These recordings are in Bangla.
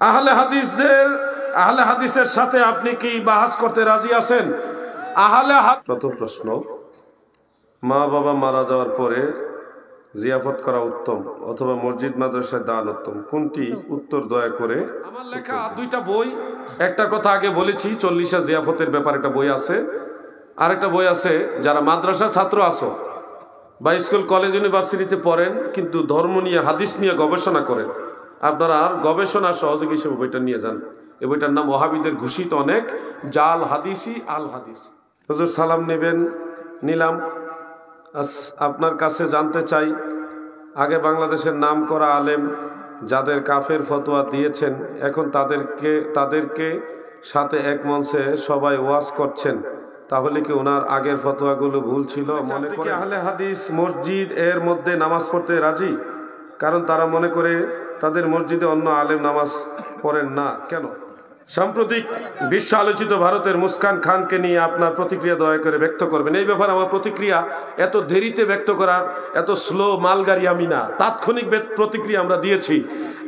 আহলে হাদিসের সাথে আপনি কি বাহাস করতে রাজি আছেন? প্রথম প্রশ্ন, মা বাবা মারা যাওয়ার পরে জিয়াফত করা উত্তম অথবা মসজিদ মাদ্রাসায় দান উত্তম, কোনটি? উত্তর দয়া করে। আমার লেখা দুইটা বই, একটা কথা আগে বলেছি, 40 জিয়াফতের ব্যাপারে একটা বই আছে, আরেকটা বই আছে যারা মাদ্রাসার ছাত্র আছো বা স্কুল কলেজ ইউনিভার্সিটিতে পড়েন কিন্তু ধর্ম নিয়ে হাদিস নিয়ে গবেষণা করেন, আপনারা আর গবেষণা সহযোগী হিসেবে বইটা নিয়ে যান। এই বইটার নাম ওয়াহাবিদের ঘোষিত অনেক জাল হাদিসি আল হাদিস। হুজুর সালাম নেবেন, নিলাম। আপনার কাছে জানতে চাই, আগে বাংলাদেশের নাম করা আলেম যাদের কাফের ফতোয়া দিয়েছেন এখন তাদেরকে সাথে এক মঞ্চে সবাই ওয়াজ করছেন, তাহলে কি ওনার আগের ফতোয়াগুলো ভুল ছিল? মনে করে আহলে হাদিস মসজিদ এর মধ্যে নামাজ পড়তে রাজি? কারণ তারা মনে করে তাদের মসজিদে অন্য আলেম নামাজ পড়েন না কেন? সাম্প্রতিক বিশ্ব আলোচিত ভারতের মুসকান খানকে নিয়ে আপনার প্রতিক্রিয়া দয়া করে ব্যক্ত করবেন। এই ব্যাপারে আমার প্রতিক্রিয়া এত দেরিতে ব্যক্ত করার, এত স্লো মালগাড়ি আমি না, তাৎক্ষণিক প্রতিক্রিয়া আমরা দিয়েছি।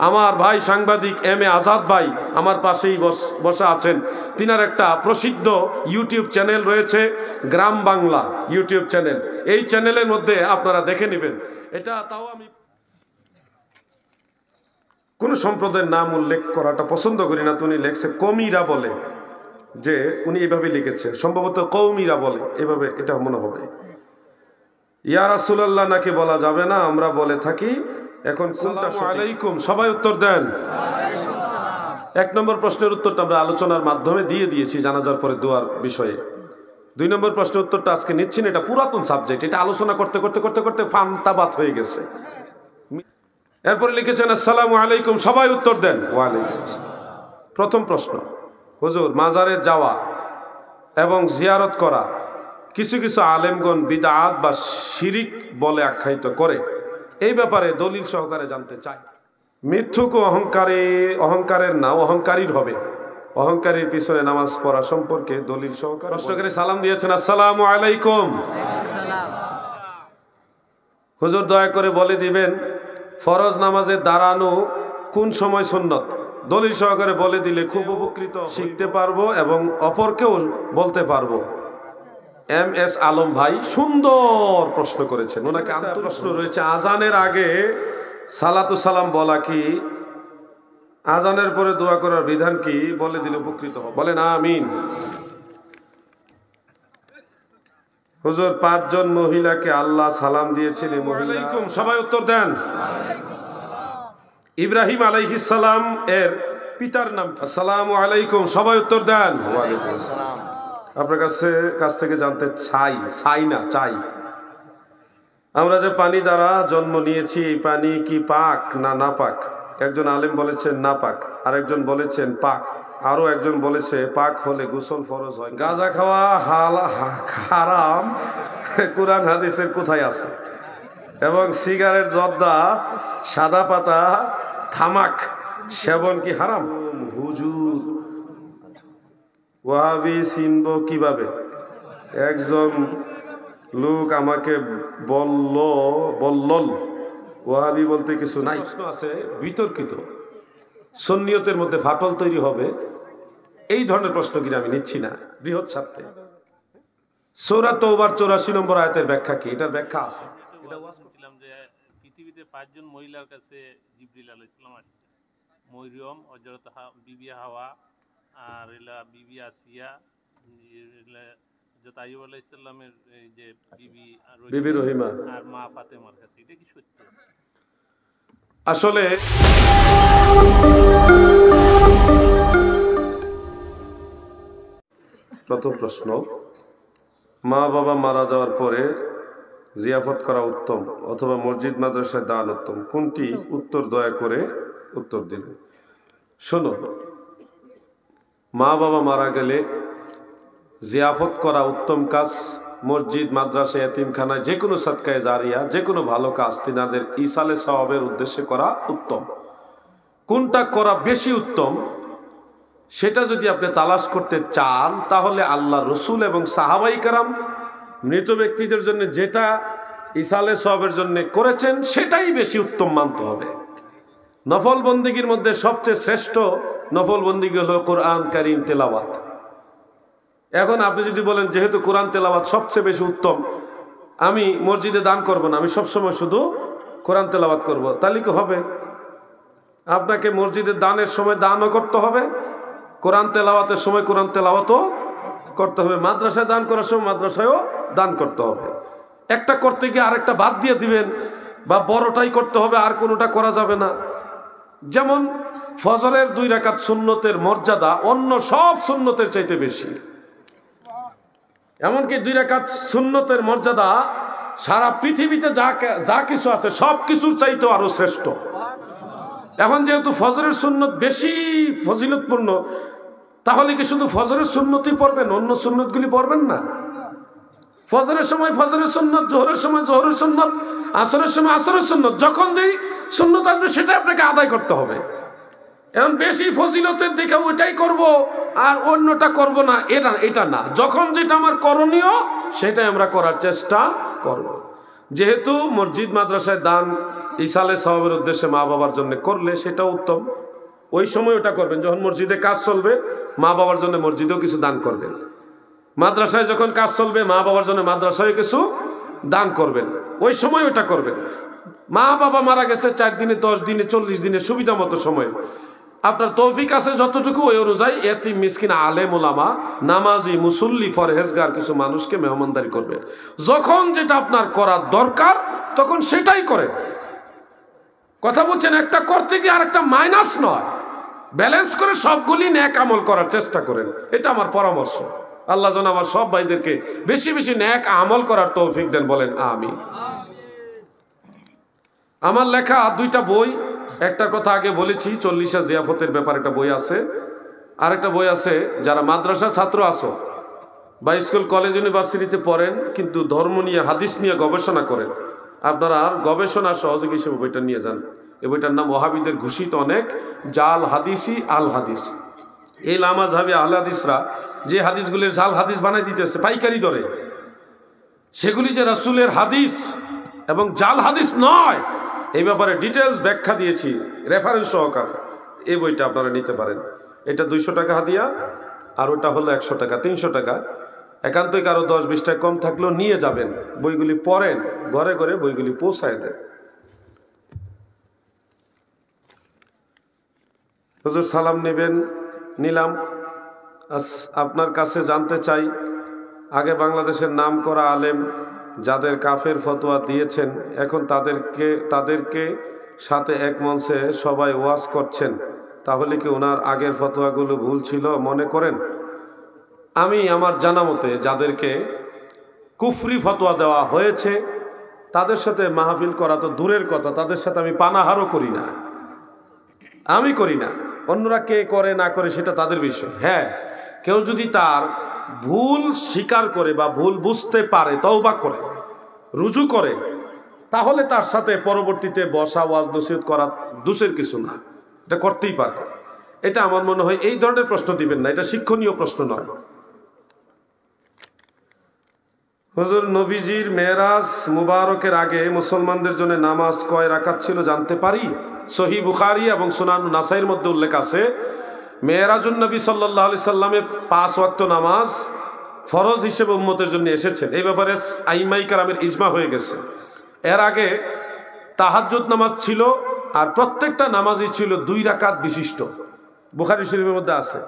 আমার ভাই সাংবাদিক এম এ আজাদ ভাই আমার পাশেই বসা আছেন, তিনার একটা প্রসিদ্ধ ইউটিউব চ্যানেল রয়েছে, গ্রাম বাংলা ইউটিউব চ্যানেল। এই চ্যানেলের মধ্যে আপনারা দেখে নেবেন। এটা তাও আমি কোন সম্প্রদায়ের নাম উল্লেখ করাটা পছন্দ করি না। উনি লেখছে কমিরা বলে, যে উনি এভাবে লিখেছে, সম্ভবত কৌমিরা বলে, এভাবে এটা মনে হবে। ইয়া রাসূলুল্লাহ নাকি বলা যাবে না, আমরা বলে থাকি। এখন আসসালামু আলাইকুম, সবাই উত্তর দেন। এক নম্বর প্রশ্নের উত্তরটা আমরা আলোচনার মাধ্যমে দিয়ে দিয়েছি জানাজার পরে দোয়ার বিষয়ে। 2 নম্বর প্রশ্নের উত্তরটা আজকে নিচ্ছি না, এটা পুরাতন সাবজেক্ট, এটা আলোচনা করতে করতে করতে করতে ফান্তাবাত হয়ে গেছে। এরপরে লিখেছেন আসসালামু আলাইকুম, সবাই উত্তর দেন। ওয়ালাইকুম আসসালাম। প্রথম প্রশ্ন, হুজুর মাজারে যাওয়া এবং জিয়ারত করা কিছু কিছু আলেমগণ বিদআত বা শিরিক বলে আখ্যায়িত করে, এই ব্যাপারে দলিল সহকারে জানতে চাই। মিথ্যুক অহংকারের না, অহংকারীর হবে। অহংকারীর পিছনে নামাজ পড়া সম্পর্কে দলিল সহকারে প্রশ্ন করে সালাম দিয়েছেন আসসালামু আলাইকুম। হুজুর দয়া করে বলে দিবেন ফরজ নামাজে দাঁড়ানো কোন সময় সুন্নত? দলিল সহকারে বলে দিলে খুব উপকৃত শিখতে পারবো এবং অপরকেও বলতে পারবো। এম এস আলম ভাই সুন্দর প্রশ্ন করেছেন, ওনাকে প্রশ্ন রয়েছে, আজানের আগে সালাতু সালাম বলা কি, আজানের পরে দোয়া করার বিধান কি, বলে দিলে উপকৃত হবে। বলেন আমিন। হুজুর 5 জন মহিলাকে আল্লাহ সালাম দিয়েছেন, ওয়ালাইকুম, সবাই উত্তর দেন। ইব্রাহিম আলাইহিস সালাম এর পিতার নাম কি? আসসালামু আলাইকুম, সবাই উত্তর দেন। ওয়ালাইকুম আসসালাম। আপনার কাছ থেকে জানতে চাই আমরা যে পানি দ্বারা জন্ম নিয়েছি, এই পানি কি পাক না নাপাক? একজন আলেম বলেছেন নাপাক, আরেকজন বলেছেন পাক, আরো একজন বলেছে পাক হলে গোসল ফরজ হয়। গাঁজা খাওয়া হারাম কুরআন হাদিসের কোথায় আছে? এবং সিগারেট, জর্দা, সাদা পাতা, তামাক সেবন কি হারাম? হুজুর ওয়াহাবি চিনব কিভাবে? একজন লোক আমাকে বলল ওয়াহাবি বলতে কিছু নাই। প্রশ্ন আছে বিতর্কিত, সুন্নিয়তের মধ্যে ফাটল তৈরি হবে, এই ধরনের প্রশ্ন কিনা আমি নিচ্ছি না বৃহৎ স্বার্থে। সূরা তাওবার 84 নম্বর আয়াতের ব্যাখ্যা কি? এটার ব্যাখ্যা আছে। পৃথিবীতে 5 জন মহিলার কাছে জিবরিল আলাইহিস সালাম আসছে, মরিয়ম, হযরত বিবি হাওয়া, আর এলা বিবি আসিয়া, হযরত আইয়ুব আলাইহিস সালামের এই যে বিবি রহিমা আর মা ফাতেমার কাছে। এটা কি সত্য? আসলে প্রথম প্রশ্ন, মা বাবা মারা যাওয়ার পরে জিয়াফত করা উত্তম অথবা মসজিদ মাদ্রাসায় দান উত্তম, কোনটি? উত্তর দয়া করে উত্তর দিন। শোনো, মা বাবা মারা গেলে জিয়াফত করা উত্তম কাজ। মসজিদ, মাদ্রাসা, এতিমখানায় যে কোনো সাদকায়ে জারিয়া, যে কোনো ভালো কাজ তিনাদের ইসালে সওয়াবের উদ্দেশ্যে করা উত্তম। কোনটা করা বেশি উত্তম সেটা যদি আপনি তালাশ করতে চান, তাহলে আল্লাহ রসুল এবং সাহাবাই কেরাম মৃত ব্যক্তিদের জন্য যেটা ইসালে সওয়াবের জন্য করেছেন সেটাই বেশি উত্তম মানতে হবে। নফল বন্দিগির মধ্যে সবচেয়ে শ্রেষ্ঠ নফল বন্দিগি হলো কোরআন কারীম তেলাওয়াত। এখন আপনি যদি বলেন যেহেতু কোরআন তেলাওয়াত সবচেয়ে বেশি উত্তম, আমি মসজিদে দান করব না, আমি সবসময় শুধু কোরআন তেলাওয়াত করব, তাহলে কি হবে? আপনাকে মসজিদে দানের সময় দানও করতে হবে, কোরআন তেলাওয়াতের সময় কোরআন তেলাওয়াতও করতে হবে, মাদ্রাসায় দান করার সময় মাদ্রাসায়ও দান করতে হবে। একটা করতে গিয়ে আরেকটা বাদ দিয়ে দিবেন, বা বড়টাই করতে হবে আর কোনোটা করা যাবে না। যেমন ফজরের 2 রাকাত সুন্নতের মর্যাদা অন্য সব সুন্নতের চাইতে বেশি। এমনকি 2 রাকাত সুন্নতের মর্যাদা সারা পৃথিবীতে যা কিছু আছে সব কিছুর চাইতেও আরো শ্রেষ্ঠ। এখন যেহেতু ফজরের সুন্নত বেশি ফজিলতপূর্ণ, তাহলে কি শুধু ফজরের সুন্নতই পড়বেন, অন্য সুন্নতগুলি পড়বেন না? ফজরের সময় ফজরের সুন্নত, জোহরের সময় জোহরের সুন্নত, আসরের সময় আসরের সুন্নত, যখন যেই সুন্নত আসবে সেটা আপনাকে আদায় করতে হবে। এখন বেশি ফজিলতের দিকে ওইটাই করব আর অন্যটা করব না, এটা না। যখন যেটা আমার করণীয় সেটাই আমরা করার চেষ্টা করব। যেহেতু মসজিদ মাদ্রাসায় দান ইসালে সওয়াবের উদ্দেশ্যে মা বাবার জন্য করলে সেটা উত্তম, ওই সময় ওটা করবেন। যখন মসজিদে কাজ চলবে মা বাবার জন্য মসজিদেও কিছু দান করবেন, মাদ্রাসায় যখন কাজ চলবে মা বাবার জন্য মাদ্রাসায় কিছু দান করবেন, ওই সময় ওটা করবেন। মা বাবা মারা গেছে 4 দিনে 10 দিনে 40 দিনে সুবিধা মতো সময়, আপনার তৌফিক আছে যতটুকু ওই অনুযায়ী এতিম মিসকিন আলেম ওলামা নামাজি মুসল্লি ফরহেজগার কিছু মানুষকে মেহমানদারি করবে। যখন যেটা আপনার করার দরকার তখন সেটাই করেন। কথা বলছেন, একটা করতে গিয়ে আর একটা মাইনাস নয়, ব্যালেন্স করে সবগুলি নেক আমল করার চেষ্টা করেন, এটা আমার পরামর্শ। আল্লাহ যেন আমার সব ভাইদেরকে বেশি বেশি নেক আমল করার তৌফিক দেন, বলেন আমিন। আমার লেখা 2টা বই, একটা কথা আগে বলেছি 40 জিয়াফতের ব্যাপারে একটা বই আছে, আরেকটা বই আছে যারা মাদ্রাসার ছাত্র আছো বা স্কুল কলেজ ইউনিভার্সিটিতে পড়েন কিন্তু ধর্ম নিয়ে হাদিস নিয়ে গবেষণা করেন, আপনারা আর গবেষণা সহযোগী হিসেবে বইটা নিয়ে যান। এই বইটার নাম ওয়াহাবিদের ঘোষিত অনেক জাল হাদিসি আল হাদিস। এই লামাযহাবী আল হাদিসরা যে হাদিসগুলির জাল হাদিস বানাই দিতেছে পাইকারি দরে, সেগুলি যে রাসূলের হাদিস এবং জাল হাদিস নয়, এই ব্যাপারে ডিটেলস ব্যাখ্যা দিয়েছি রেফারেন্স সহকারে। এই বইটা আপনারা নিতে পারেন। এটা 200 টাকা হাদিয়া, আর ওটা হলো 100 টাকা, 300 টাকা। একান্তই কারো 10-20 টাকা কম থাকলেও নিয়ে যাবেন, বইগুলি পড়েন, ঘরে ঘরে বইগুলি পৌঁছায় দেন। হুজুর সালাম নেবেন, নিলাম। আপনার কাছে জানতে চাই, আগে বাংলাদেশের নাম করা আলেম যাদের কাফের ফতোয়া দিয়েছেন, এখন তাদেরকে সাথে এক মঞ্চে সবাই ওয়াজ করছেন, তাহলে কি ওনার আগের ফতোয়াগুলো ভুল ছিল মনে করেন? আমি আমার জানা মতে যাদেরকে কুফরি ফতোয়া দেওয়া হয়েছে তাদের সাথে মাহফিল করা তো দূরের কথা, তাদের সাথে আমি পানাহারও করি না, আমি করি না। অন্যরা কে করে না করে সেটা তাদের বিষয়। হ্যাঁ, কেউ যদি তার ভুল স্বীকার করে বা ভুল বুঝতে পারে, তওবা করে, রুজু করে, তাহলে তার সাথে পরবর্তীতে বসা ওয়াজ নসিহত করা দোষের কিছু না, এটা করতেই পারে। এটা আমার মনে হয় এই ধরনের প্রশ্ন দিবেন না, এটা শিক্ষণীয় প্রশ্ন নয়। হুজুর, নবীজির মেরাজ মুবারকের আগে মুসলমানদের জন্য নামাজ কয় রাকাত ছিল জানতে পারি? সহিহ বুখারী এবং সুনান নাসাইর মধ্যে উল্লেখ আছে, মেরাজুন নবী সাল্লাল্লাহু আলাইহি সাল্লামের 5 ওয়াক্ত নামাজ ফরজ হিসেবে উম্মতের জন্য এসেছেন। এই ব্যাপারে আইমাই কেরামের ইজমা হয়ে গেছে। এর আগে তাহাজ্জুদ নামাজ ছিল, আর প্রত্যেকটা নামাজই ছিল 2 রাকাত বিশিষ্ট। বুখারী শরীফের মধ্যে আছে,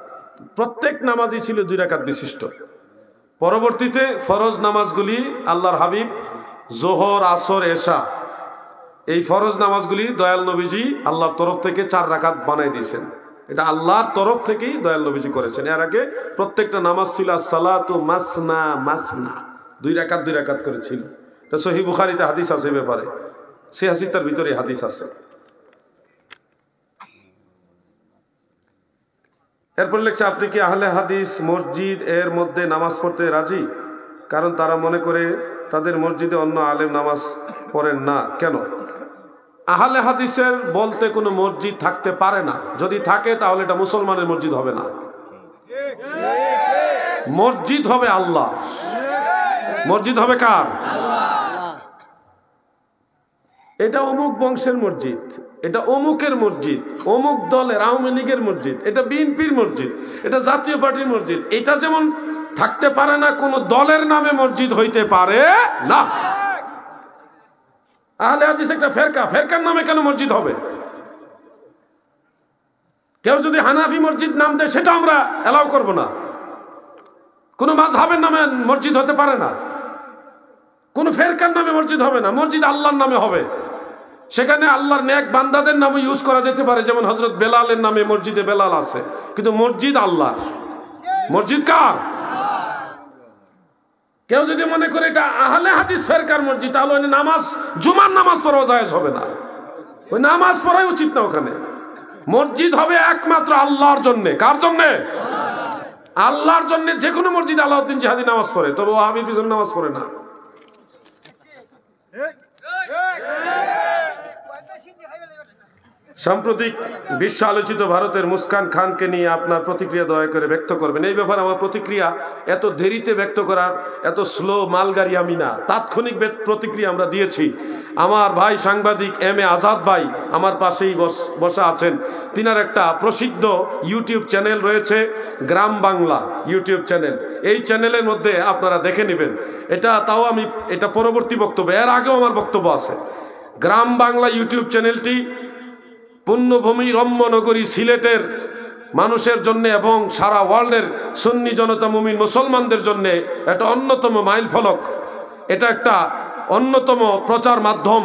প্রত্যেক নামাজই ছিল 2 রাকাত বিশিষ্ট। পরবর্তীতে ফরজ নামাজগুলি আল্লাহর হাবিব জোহর, আসর, এশা, এই ফরজ নামাজগুলি দয়াল নবীজি আল্লাহর তরফ থেকে 4 রাকাত বানাই দিয়েছেন। এটা আল্লাহর তরফ থেকেই দয়াল নবীজি করেছেন। এর আগে প্রত্যেকটা নামাজ ছিল সালাতু মাসনা মাসনা, 2 রাকাত 2 রাকাত করে ছিল। এটা সহিহ বুখারীতে হাদিস আছে এই ব্যাপারে, 86টার ভিতরে হাদিস আছে। এরপর লিখছে, আপনি কি আহলে হাদিস মসজিদ এর মধ্যে নামাজ পড়তে রাজি? কারণ তারা মনে করে তাদের মসজিদে অন্য আলেম নামাজ পড়েন না। কেন? আহলে হাদিসের বলতে কোনো মসজিদ থাকতে পারে না, যদি থাকে তাহলে এটা মুসলমানের মসজিদ হবে না, মসজিদ হবে আল্লাহ। মসজিদ হবে কার? এটা অমুক বংশের মসজিদ, এটা অমুকের মসজিদ, অমুক দলের আওয়ামী লীগের মসজিদ, এটা বিএনপির মসজিদ, এটা জাতীয় পার্টির মসজিদ, এটা যেমন থাকতে পারে না কোন দলের নামে মসজিদ হইতে পারে না। আহলে হাদিস একটা ফেরকা, ফেরকার নামে কেন মসজিদ হবে? কেউ যদি হানাফি মসজিদ নাম দেয় সেটা আমরা এলাও করব না। কোন মাযহাবের নামে মসজিদ হতে পারে না, কোন ফেরকার নামে মসজিদ হবে না, মসজিদ আল্লাহর নামে হবে। সেখানে আল্লাহর নেক বান্দাদের নামে ইউজ করা যেতে পারে, যেমন হযরত বেলালের নামে মসজিদে বেলাল আছে, কিন্তু মসজিদ আল্লাহর। মসজিদ কার? কেউ যদি মনে করে এটা আহলে হাদিস ফেরকার মসজিদ, তাহলে ওই নামাজ, জুমার নামাজ পড়াও জায়েজ হবে না, ওই নামাজ পড়াই উচিত না। ওখানে মসজিদ হবে একমাত্র আল্লাহর জন্য। কার জন্য? আল্লাহর জন্য। যে কোনো মসজিদ আলাউদ্দিন জিহাদি নামাজ পড়ে, তবে ওয়াহাবির পিছনে নামাজ পড়ে না। সাম্প্রতিক বিশ্ব আলোচিত ভারতের মুস্কান খানকে নিয়ে আপনার প্রতিক্রিয়া দয়া করে ব্যক্ত করবেন। এই ব্যাপারে আমার প্রতিক্রিয়া এত দেরিতে ব্যক্ত করার, এত স্লো মালগাড়ি আমি না, তাৎক্ষণিক প্রতিক্রিয়া আমরা দিয়েছি। আমার ভাই সাংবাদিক এম.এ. আজাদ ভাই আমার পাশেই বসা আছেন, তিনার একটা প্রসিদ্ধ ইউটিউব চ্যানেল রয়েছে, গ্রাম বাংলা ইউটিউব চ্যানেল। এই চ্যানেলের মধ্যে আপনারা দেখে নেবেন। এটা পরবর্তী বক্তব্য, এর আগেও আমার বক্তব্য আছে। গ্রাম বাংলা ইউটিউব চ্যানেলটি পুণ্যভূমি রম্যনগরী সিলেটের মানুষের জন্য এবং সারা ওয়ার্ল্ডের সুন্নি জনতা মুমিন মুসলমানদের জন্য একটা অন্যতম মাইল ফলক। এটা একটা অন্যতম প্রচার মাধ্যম।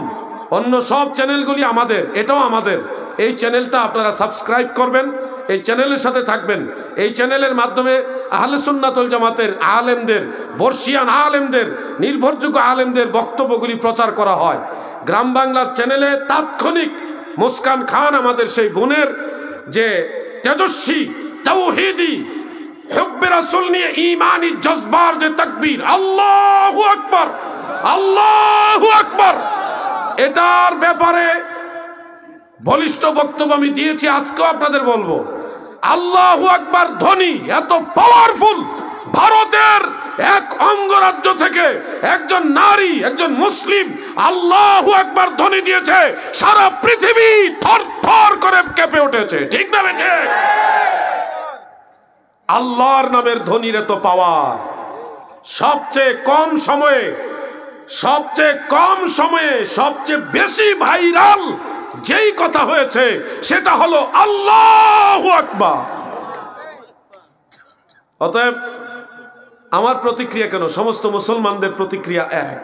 অন্য সব চ্যানেলগুলি আমাদের, এটাও আমাদের। এই চ্যানেলটা আপনারা সাবস্ক্রাইব করবেন, এই চ্যানেলের সাথে থাকবেন। এই চ্যানেলের মাধ্যমে আহলে সুন্নাত ওয়াল জামাতের আলেমদের, বর্ষিয়ান আলেমদের, নির্ভরযোগ্য আলেমদের বক্তব্যগুলি প্রচার করা হয়। গ্রাম বাংলার চ্যানেলে তাৎক্ষণিক মুস্কান খান আমাদের সেই বোনের যে তেজস্বী তাওহীদি হুব্বে রাসূল নিয়ে ঈমানি জজবার যে তাকবীর, আল্লাহু আকবার, আল্লাহু আকবার, এটার ব্যাপারে বলিষ্ঠ বক্তব্য আমি দিয়েছি, আজকেও আপনাদের বলবো। আল্লাহু আকবার ধ্বনি এত পাওয়ারফুল, ভারতের এক অঙ্গরাজ্য থেকে একজন নারী, একজন মুসলিম আল্লাহু আকবার ধ্বনি দিয়েছে, সারা পৃথিবী থরথর করে কেঁপে উঠেছে। ঠিক না বেঠে? আল্লাহর নামের ধ্বনির এত পাওয়ার। সবচেয়ে কম সময়ে সবচেয়ে বেশি ভাইরাল যেই কথা হয়েছে সেটা হলো আল্লাহু আকবার। অতএব আমার প্রতিক্রিয়া কেন, সমস্ত মুসলমানদের প্রতিক্রিয়া এক।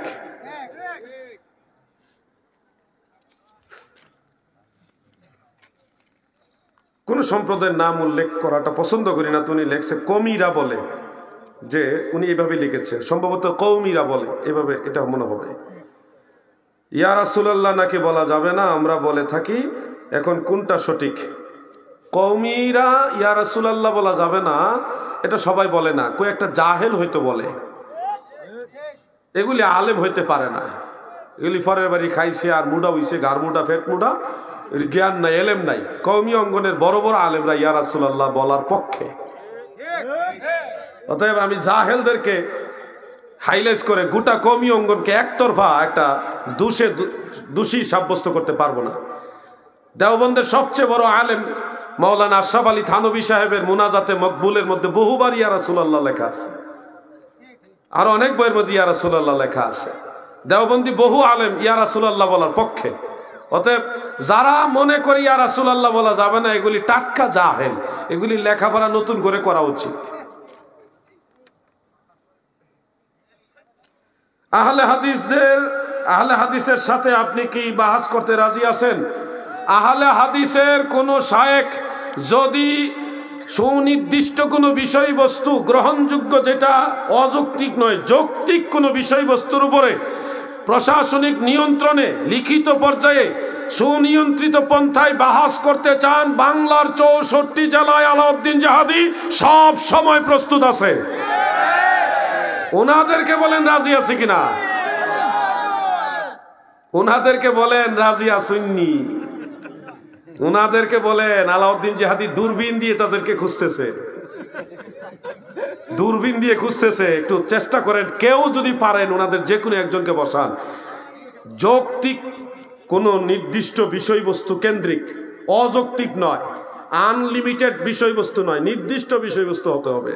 কোন সম্প্রদায়ের নাম উল্লেখ করাটা পছন্দ করি না। উনি লেখছে কমিরা বলে, যে উনি এভাবে লিখেছে, সম্ভবত কৌমিরা বলে, এভাবে এটা মনে হবে। ইয়া রাসূলুল্লাহ নাকি বলা যাবে না, আমরা বলে থাকি। এখন কোনটা সঠিক? কৌমিরা ইয়া রাসূলুল্লাহ বলা যাবে না, এটা সবাই বলে না, কয়েকটা জাহেল হয়তো বলে। এগুলি আলেম হইতে পারে না, এগুলি ফরের বাড়ি খাইছে আর মুডা হইছে, গার মুডা, ফেট মুডা, জ্ঞান নাই, এলেম নাই। কওমি অঙ্গনের বড় বড় আলেমরা ইয়া রাসূলুল্লাহ বলার পক্ষে। অতএব আমি জাহেলদেরকে হাইলাইট করে গোটা কওমি অঙ্গনকে একতরফা একটা দোষী সাব্যস্ত করতে পারবো না। দেওবন্দের সবচেয়ে বড় আলেম মাওলানা আশরাফ আলী থানভী সাহেবের মুনাজাতে মকবুলের মধ্যে বহুবার ইয়া রাসূলুল্লাহ লেখা আছে, আর অনেক বইয়ের মধ্যে ইয়া রাসূলুল্লাহ লেখা আছে। দেওবন্দি বহু আলেম ইয়া রাসূলুল্লাহ বলার পক্ষে। অতএব যারা মনে করি ইয়া রাসূলুল্লাহ বলা যাবে না, এগুলি টাটকা জাহেল, এগুলি লেখাপড়া নতুন করে করা উচিত। আহলে হাদিসের সাথে আপনি কি বাহাস করতে রাজি আছেন? আহলে হাদিসের কোন শায়েখ যদি সুনির্দিষ্ট কোনো বিষয়বস্তু গ্রহণযোগ্য, যেটা অযৌক্তিক নয়, যৌক্তিক কোনো বিষয়বস্তুর উপরে প্রশাসনিক নিয়ন্ত্রণে লিখিত পর্যায়ে সুনিয়ন্ত্রিত পন্থায় বাহাস করতে চান, বাংলার 64 জেলায় আলাউদ্দিন জিহাদি সব সময় প্রস্তুত আছে। ওনাদেরকে বলেন রাজি আছে কিনা, ওনাদেরকে বলেন রাজি আসুননি, ওনাদেরকে বলেন আলাউদ্দিন জিহাদি দূরবীন দিয়ে তাদেরকে খুঁজতেছে, দূরবীন দিয়ে খুঁজতেছে। একটু চেষ্টা করেন, কেউ যদি পারেন ওনাদের যে কোনো একজনকে বসান, যৌক্তিক কোনো নির্দিষ্ট বিষয়বস্তু কেন্দ্রিক, অযৌক্তিক নয়, আনলিমিটেড বিষয়বস্তু নয়, নির্দিষ্ট বিষয়বস্তু হতে হবে।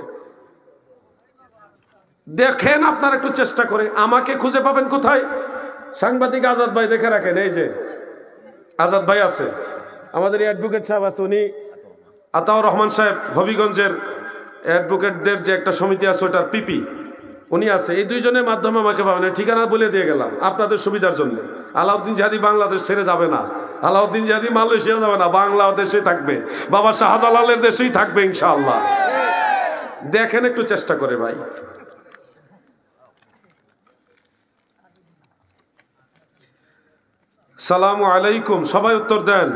দেখেন আপনার একটু চেষ্টা করে, আমাকে খুঁজে পাবেন কোথায়? সাংবাদিক আজাদ ভাই দেখে রাখেন, এই যে আজাদ ভাই আছে, আমাদের অ্যাডভোকেট সাহেব আছে, উনি আতাউর রহমান সাহেব হবিগঞ্জের অ্যাডভোকেটদের যে একটা সমিতি আছে ওটার পিপি, উনি আছে। এই দুইজনের মাধ্যমে আমাকে পাবেন। ঠিকানা বলে দিয়ে গেলাম আপনাদের সুবিধার জন্য। আলাউদ্দিন জিহাদি বাংলাদেশ ছেড়ে যাবে না, আলাউদ্দিন জিহাদি মালয়েশিয়া যাবে না, বাংলাদেশে থাকবে, বাবা শাহজালালের দেশেই থাকবে ইনশাআল্লাহ। দেখেন একটু চেষ্টা করে ভাই। সালামু আলাইকুম, সবাই উত্তর দেন।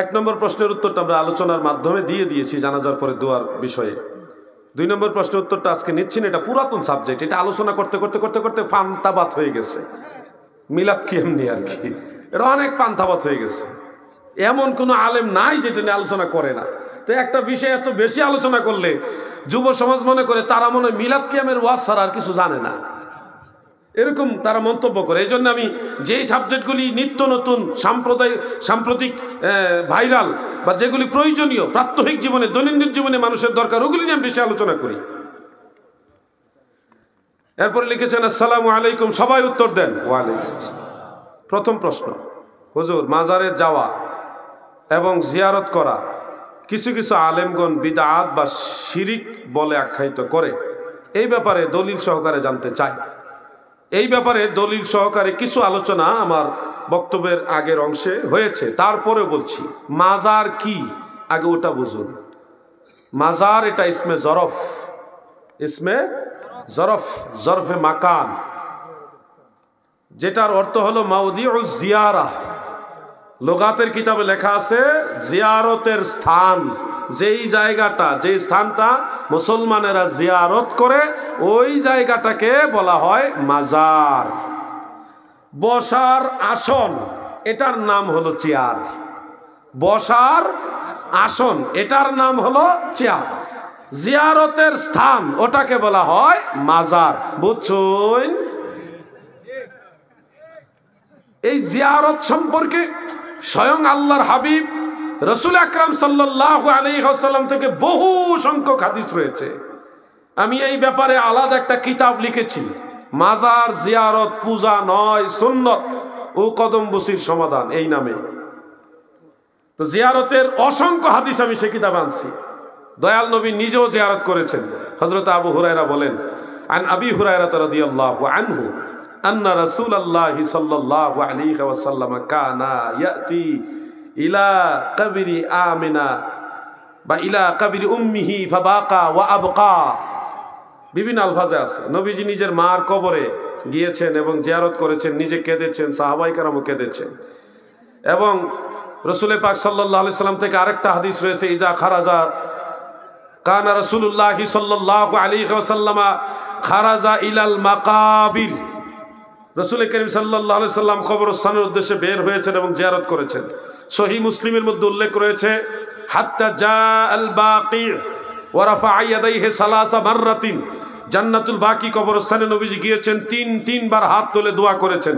এক নম্বর প্রশ্নের উত্তরটা আমরা আলোচনার মাধ্যমে দিয়ে দিয়েছি জানাজার পরে দোয়ার বিষয়ে। দুই নম্বর প্রশ্নের উত্তরটা আজকে নিচ্ছি না, এটা পুরাতন সাবজেক্ট, এটা আলোচনা করতে করতে করতে করতে পান্তাবাত হয়ে গেছে। মিলাদ কি এমনি আর কি, এটা অনেক পান্তাবাত হয়ে গেছে। এমন কোনো আলেম নাই যেটা নিয়ে আলোচনা করে না। তো একটা বিষয় এত বেশি আলোচনা করলে যুব সমাজ মনে করে তারা মনে হয় মিলাদ কিয়ামের ওয়াজ ছাড়া আর কিছু জানে না, এরকম তারা মন্তব্য করে। এই জন্য আমি যেই সাবজেক্টগুলি নিত্য নতুন সাম্প্রতিক ভাইরাল বা যেগুলি প্রয়োজনীয় প্রাত্যহিক জীবনে দৈনন্দিন জীবনে মানুষের দরকার, ওগুলি নিয়ে আমি বেশি আলোচনা করি। এরপরে লিখেছেন আসসালামু আলাইকুম, সবাই উত্তর দেন। ওয়ালাইকুম আসসালাম। প্রথম প্রশ্ন, হুজুর মাজারে যাওয়া এবং জিয়ারত করা কিছু কিছু আলেমগণ বিদআত বা শিরিক বলে আখ্যায়িত করে, এই ব্যাপারে দলিল সহকারে জানতে চাই। এই ব্যাপারে দলিল সহকারে কিছু আলোচনা আমার বক্তব্যের আগের অংশে হয়েছে, তারপরে বলছি। মাজার কি আগে ওটা বুঝুন। মাজার এটা ইসমে জরফ, ইসমে জরফ, জরফে মাকান, যেটার অর্থ হলো মাউদিউজ জিয়ারা। লুগাতের কিতাবে লেখা আছে জিয়ারতের স্থান, যেই জায়গাটা, যেই স্থানটা মুসলমানেরা জিয়ারত করে ওই জায়গাটাকে বলা হয় মাজার। বসার আসন এটার নাম হলো চেয়ার, বসার আসন এটার নাম হলো চেয়ার। জিয়ারতের স্থান ওটাকে বলা হয় মাজার, বুঝছেন? এই জিয়ারত সম্পর্কে স্বয়ং আল্লাহর হাবিব রাসূল আকরাম সাল্লাল্লাহু আলাইহি ওয়াসাল্লাম থেকে বহু সংখ্যক হাদিস রয়েছে। আমি এই ব্যাপারে আলাদা একটা কিতাব লিখেছি, মাজার জিয়ারত পূজা নয় সুন্নত ও কদম বসির সমাধান, এই নামে। তো জিয়ারতের অসংখ্য হাদিস আমি সে কিতাব আনছি। দয়াল নবী নিজেও জিয়ারত করেছেন। হযরত আবু হুরায়রা বলেন, আন আবি হুরায়রা রাদিয়াল্লাহু আনহু আন্না রাসূলুল্লাহি সাল্লাল্লাহু আলাইহি ওয়াসাল্লাম কানা ইয়াতি ইলা কবরি আমিনা বা ইলা কবরি উম্মিহি ফাবাকা ওয়া আবকা। বিভিন্ন আলফাজে আছে, নবীজি নিজের মার কবরে গিয়েছেন এবং জিয়ারত করেছেন, নিজে কেঁদেছেন, সাহাবায়ে কেরামও কেঁদেছেন। এবং রাসূল পাক সাল্লাল্লাহু আলাইহি সাল্লাম থেকে আরেকটা হাদিস রয়েছে, ইজা খারাজা কানা রাসূলুল্লাহি সাল্লাল্লাহু আলাইহি ওয়াসাল্লাম খারাজা ইলাল মাকাবির। রাসূল করিম সাল্লাল্লাহু আলাইহি সাল্লাম কবরস্থানের উদ্দেশ্যে বের হয়েছেন এবং জিয়ারত করেছেন। সহিহ মুসলিমের মধ্যে উল্লেখ রয়েছে, হাত্তা জাআল বাকি ওয়া রাফা'a ইয়াদাইহি সালাসা মাররাতিন। জান্নাতুল বাকি কবরস্থানে নবীজি গিয়েছেন, তিনবার হাত তুলে দোয়া করেছেন।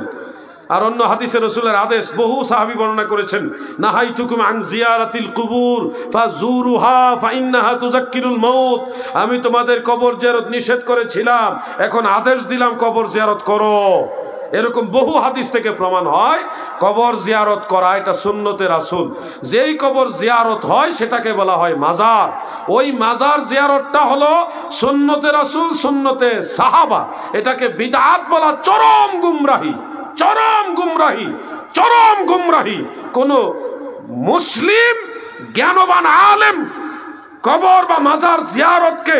আর অন্য হাদিসে রাসূলের আদেশ বহু সাহাবী বর্ণনা করেছেন, নাহাইতুকুম আন জিয়ারাতিল কুবুর ফাজুরুহা ফাইন্নাহা তুযাক্কিরুল মাউত। আমি তোমাদের কবর জিয়ারত নিষেধ করেছিলাম, এখন আদেশ দিলাম কবর জিয়ারত করো। এরকম বহু হাদিস থেকে প্রমাণ হয় কবর জিয়ারত করা এটা সুন্নতে রাসূল। যেই কবর জিয়ারত হয় সেটাকে বলা হয় মাজার। ওই মাজার জিয়ারতটা হলো সুন্নতে রাসূল, সুন্নতে সাহাবা। এটাকে বিদআত বলা চরম গুমরাহি, চরম গুমরাহি, চরম গুমরাহি। কোন মুসলিম জ্ঞানবান আলেম কবর বা মাজার জিয়ারতকে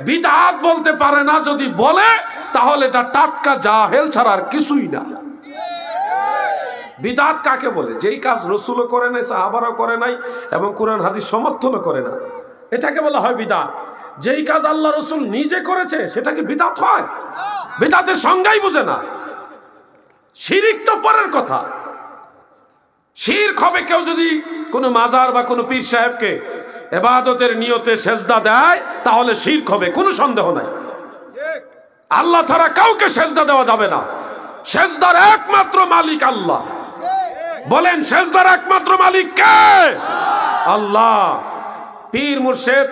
বিদআত বলতে পারে না। যদি বলে তাহলে এটা টাটকা জাহেল ছাড়া আর কিছুই না। বিদআত কাকে বলে? যেই কাজ রাসূলও করে নাই, সাহাবারাও করে নাই এবং কোরআন হাদিস সমর্থনও করে না, এটাকে বলা হয় বিদআত। যেই কাজ আল্লাহ রাসূল নিজে করেছে সেটাকে বিদআত হয়? বিদআতের সংজ্ঞাই বুঝে না। শিরিক তো পরের কথা। শিরক হবে কেউ যদি কোনো মাজার বা কোনো পীর সাহেবকে ইবাদতের নিয়তে সেজদা দেয়, তাহলে শিরক হবে, কোনো সন্দেহ নাই। আল্লাহ ছাড়া কাউকে সেজদা দেওয়া যাবে না। সেজদার একমাত্র মালিক আল্লাহ। বলেন সেজদার একমাত্র মালিক কে? আল্লাহ। পীর মুর্শিদ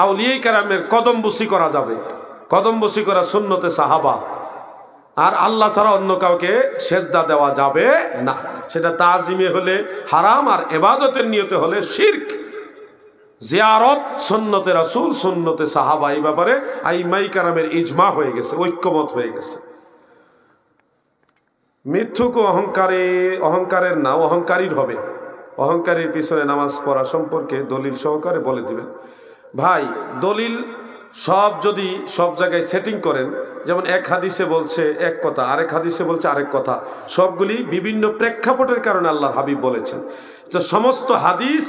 আউলিয়া কেরামের কদম বসি করা যাবে, কদম বসি করা সুন্নতে সাহাবা। আর আল্লাহ ছাড়া অন্য কাউকে সেজদা দেওয়া যাবে না। সেটা তাজিমে হলে হারাম, আর ইবাদতের নিয়তে হলে শিরক। জিয়ারত সুন্নতে রাসূল, সুন্নতে সাহাবা, এই ব্যাপারে আইমাই কেরামের ইজমা হয়ে গেছে, ঐক্যমত হয়ে গেছে। মিথ্যুক অহংকারের না, অহংকারীর হবে। অহংকারীর পিছনে নামাজ পড়া সম্পর্কে দলিল সহকারে বলে দিবেন। ভাই দলিল সব যদি সব জায়গায় সেটিং করেন, যেমন এক হাদিসে বলছে এক কথা, আরেক হাদিসে বলছে আরেক কথা, সবগুলি বিভিন্ন প্রেক্ষাপটের কারণে আল্লাহর হাবিব বলেছেন। তো সমস্ত হাদিস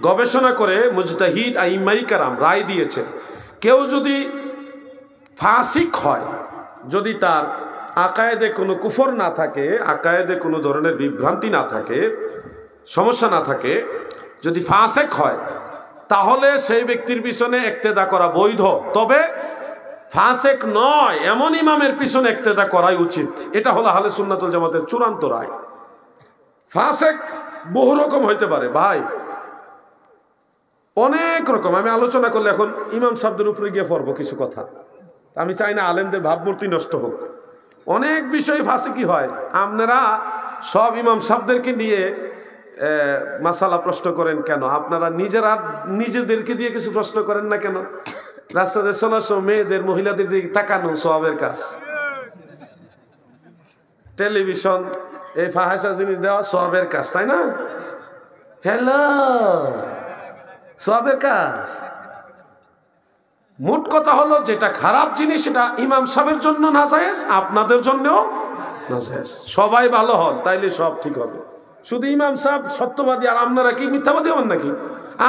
গবেষণা করে মুজতাহিদ আইম্মাই কেরাম রায় দিয়েছেন। কেউ যদি ফাসিক হয়, যদি তার আকায়েদে কোনো কুফর না থাকে, আকায়েদে কোনো ধরনের বিভ্রান্তি না থাকে, সমস্যা না থাকে, যদি ফাসেক হয়, তাহলে সেই ব্যক্তির পিছনে ইক্তেদা করা বৈধ। তবে ফাসেক নয় এমন ইমামের পিছনে ইক্তেদা করাই উচিত। এটা হলো আহলে সুন্নাতুল জামাতের চূড়ান্ত রায়। ফাসেক বহু রকম হইতে পারে ভাই, অনেক রকম। আমি আলোচনা করলে এখন ইমাম সাহেবদের উপরে গিয়ে পড়বো কিছু কথা। আমি চাই না আলেমদের ভাবমূর্তি নষ্ট হোক। অনেক বিষয় ফাসিকি হয়। আপনারা সব ইমাম সাহেবদেরকে নিয়ে মাসালা প্রশ্ন করেন কেন? আপনারা নিজেরা নিজেদেরকে দিয়ে কিছু প্রশ্ন করেন না কেন? রাস্তাতে চলার সময় মেয়েদের, মহিলাদের দিকে তাকানো সওয়াবের কাজ। টেলিভিশন এই ফাহাসা জিনিস দেওয়া সওয়াবের কাজ, তাই না? হ্যালো, সওয়াবের কাজ। মোট কথা হলো, যেটা খারাপ জিনিস সেটা ইমাম সাহেবের জন্য নাজায়েজ, আপনাদের জন্যও নাজায়েজ। সবাই ভালো হন, তাইলে সব ঠিক হবে। শুধু ইমাম সাহেব সত্যবাদী আর আপনারা কি মিথ্যাবাদী হন নাকি?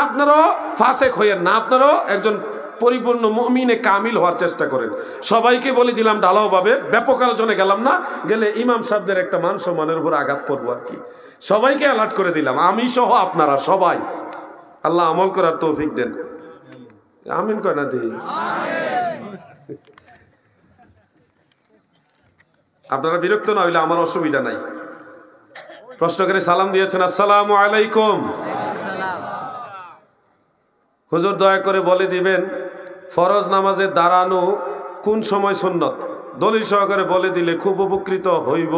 আপনারাও ফাসেক হইয়েন না, আপনারাও একজন পরিপূর্ণ মুমিনে কামিল হওয়ার চেষ্টা করেন। সবাইকে বলে দিলাম ঢালাওভাবে, ব্যাপক আলোচনায় গেলাম না, গেলে ইমাম সাহেবদের একটা মান সম্মানের উপর আঘাত পড়বো আর কি। সবাইকে অ্যালার্ট করে দিলাম, আমি সহ আপনারা সবাই। আল্লাহ আমল করার তৌফিক দেন। আমিন কয় না দিই? আপনারা বিরক্ত না হইলে আমার অসুবিধা নাই। প্রশ্ন করে সালাম দিয়েছেন, আসসালামু আলাইকুম। হুজুর দয়া করে বলে দিবেন ফরজ নামাজে দাঁড়ানো কোন সময় সুন্নত? দলিল সহকারে বলে দিলে খুব উপকৃত হইব,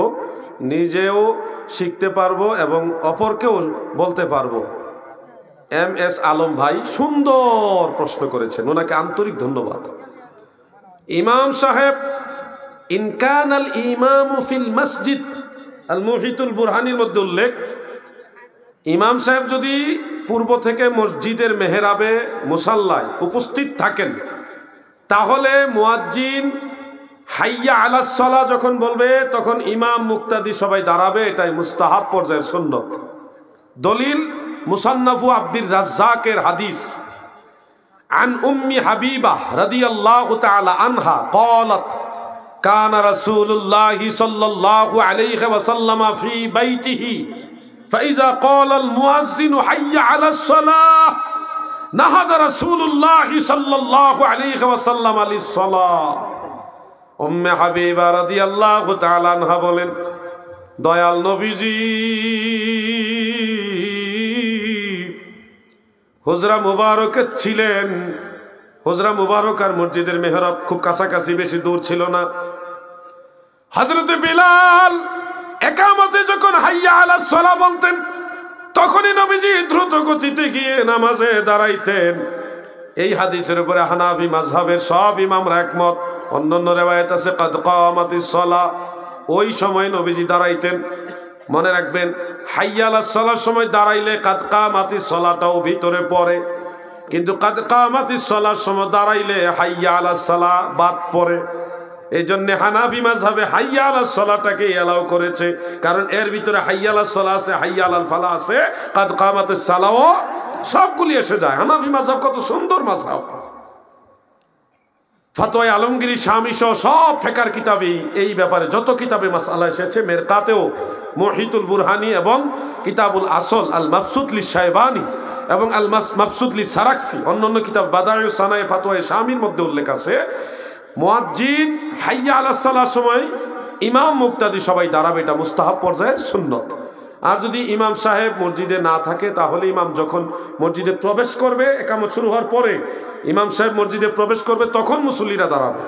নিজেও শিখতে পারবো এবং অপরকেও বলতে পারবো। এম এস আলম ভাই সুন্দর প্রশ্ন করেছেন, ওনাকে আন্তরিক ধন্যবাদ। ইমাম সাহেব, ইনকান আল ইমামু ফিল মসজিদ, আল মুহিতুল বুরহানির মধ্যে উল্লেখ, ইমাম সাহেব যদি পূর্ব থেকে মসজিদের মেহরাবে মুসাল্লায় উপস্থিত থাকেন, তাহলে মুয়াজ্জিন হাইয়া আলাস সালাহ যখন বলবে তখন ইমাম মুক্তাদি সবাই দাঁড়াবে। এটাই মুস্তাহাব পর্যায়ের সুন্নত। দলিল মুসান্নাফু আব্দুর রাজ্জাকের হাদিস, আন উম্মি হাবিবা রাদিয়াল্লাহু তাআলা আনহা ক্বালাত কানা রাসূলুল্লাহি সাল্লাল্লাহু আলাইহি ওয়াসাল্লাম ফি বাইতিহি ফাইযা ক্বালা আল মুয়াজ্জিন হাইয়া আলাস সালাহ নাহাদা রাসূলুল্লাহি সাল্লাল্লাহু আলাইহি ওয়াসাল্লাম লিস সালাহ। উম্মে হাবিবা রাদিয়াল্লাহু তাআলা আনহা বলেন, দয়াল নবীজি হুজরা মুবারক ছিলেন। হুজরা মুবারক আর মসজিদের মেহরাব খুব কাছাকাছি, বেশি দূর ছিল না। হযরতে বিলাল একামতে যখন হাইয়া আলাস সালাহ বলতেন, তখনই নবীজি দ্রুত গতিতে গিয়ে নামাজে দাঁড়াইতেন। এই হাদিসের উপরে হানাফি মাযহাবের সব ইমামরা একমত। অন্যান্য রিওয়ায়াত আছে কাদ কামাতিস সালাহ, ওই সময় নবীজি দাঁড়াইতেন। মনে রাখবেন, হাইয়া আলাস সালাহর সময় দাঁড়াইলে কাদ কামাতিস সালাহটাও ভিতরে পড়ে, কিন্তু কাদ কামাতিস সালাহর সময় দাঁড়াইলে হাইয়া আলাস সালাহ বাদ পড়ে। এই জন্য হানাফি মাযহাবে হাইয়া আলাস সালাহটাকে এলাও করেছে, কারণ এর ভিতরে হাইয়া আলাস সালাহ আছে, হাইয়া আলাল ফালাহ আছে, কাদ কামাতিস সালাহও সবগুলি এসে যায়। হানাফি মাযহাব কত সুন্দর মাযহাব। ফতোয়া আলমগীরি, শামী সহ সব ফিকহের কিতাবেই এই ব্যাপারে যত কিতাবে মাসআলা এসেছে, মেরকাতেও মুহিতুল বুরহানি এবং কিতাবুল আসল আল মাবসুত লিশ শায়বানি এবং আল মাবসুত লিশ সারাকসি, অন্যান্য কিতাব বাদায়ুস সানায়ে ফাতোয়া শামীর মধ্যে উল্লেখ আছে, মুয়াজ্জিন হাইয়া আলাস সালাহর সময় ইমাম মুক্তাদি সবাই দাঁড়াবে, এটা মুস্তাহাব পর্যায়ের সুন্নত। আর যদি ইমাম সাহেব মসজিদে না থাকে তাহলে ইমাম যখন মসজিদে প্রবেশ করবে, একামত শুরু হওয়ার পরে ইমাম সাহেব মসজিদে প্রবেশ করবে, তখন মুসল্লিরা দাঁড়াবে।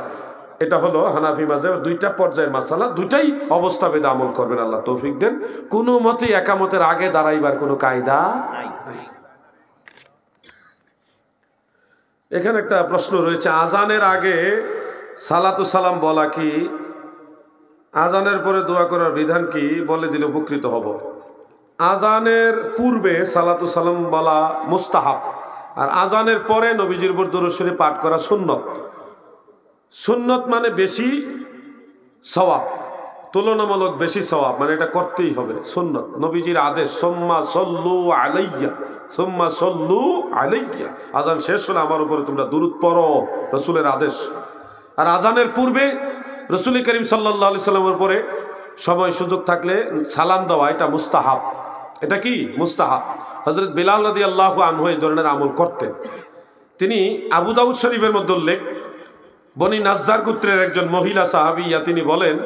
এটা হলো হানাফি মাযহাবের দুইটা পর্যায়ের মাসালা, দুইটাই অবস্থা ভেদে আমল করবেন, আল্লাহ তৌফিক দেন। কোনো মতেই একামতের আগে দাঁড়াইবার কোনো কায়দা নাই। এখানে একটা প্রশ্ন রয়েছে, আজানের আগে সালাতু সালাম বলা কি, আজানের পরে দোয়া করার বিধান কি, বলে দিলে উপকৃত হব। আজানের পূর্বে সালাতু সালাম বলা মুস্তাহাব, আর আজানের পরে নবীজির উপর দরুদ শরীফ পাঠ করা সুন্নত। সুন্নত মানে বেশি সওয়াব, তুলনামূলক বেশি সওয়াব, মানে এটা করতেই হবে, সুন্নত, নবীজির আদেশ, সুম্মা সল্লু আলাইয়া, সুম্মা সল্লু আলাইয়া। আজান শেষ হলে আমার উপরে তোমরা দুরূদ পড়ো, রাসূলের আদেশ। আর আজানের পূর্বে রাসূল করিম সাল্লাল্লাহু আলাইহি সাল্লামের উপরে সময় সুযোগ থাকলে সালাম দেওয়া, এটা মুস্তাহাব। এটা কি মুস্তাহাব। হযরত বিলাল রাদিয়াল্লাহু আনহু এই ধরনের আমল করতেন। তিনি আবু দাউদ শরীফের মধ্যে উল্লেখ, বনি নাজ্জার গোত্রের একজন মহিলা সাহাবিয়া, তিনি বলেন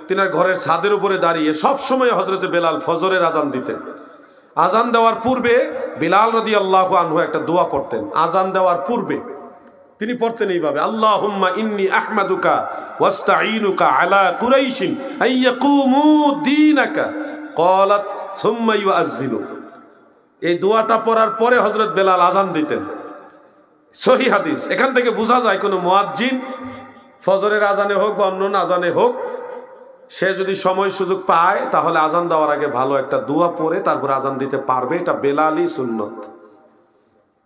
তিনার ঘরের ছাদের উপরে দাঁড়িয়ে সব সময় হযরতে বেলাল ফজরের আজান দিতেন। আজান দেওয়ার পূর্বে বিলাল রাদিয়াল্লাহু আনহু একটা দোয়া পড়তেন। আজান দেওয়ার পূর্বে তিনি পড়তেন এইভাবে, আল্লাহুম্মা ইন্নী আহমাদুকা ওয়াস্তাঈনুকা আলা কুরাইশিন আইয়াকুমু দীনাকা ক্বালাত সুম্মা ইউআযযিনু। এই দোয়াটা পড়ার পরে হযরত বেলাল আজান দিতেন। সহিহ হাদিস। এখান থেকে বোঝা যায় কোনো মুয়াজ্জিন ফজরের আজানে হোক বা অন্য আজানে হোক, সে যদি সময় সুযোগ পায় তাহলে আজান দেওয়ার আগে ভালো একটা দোয়া পড়ে তারপর আজান দিতে পারবে। এটা বেলালই সুন্নত,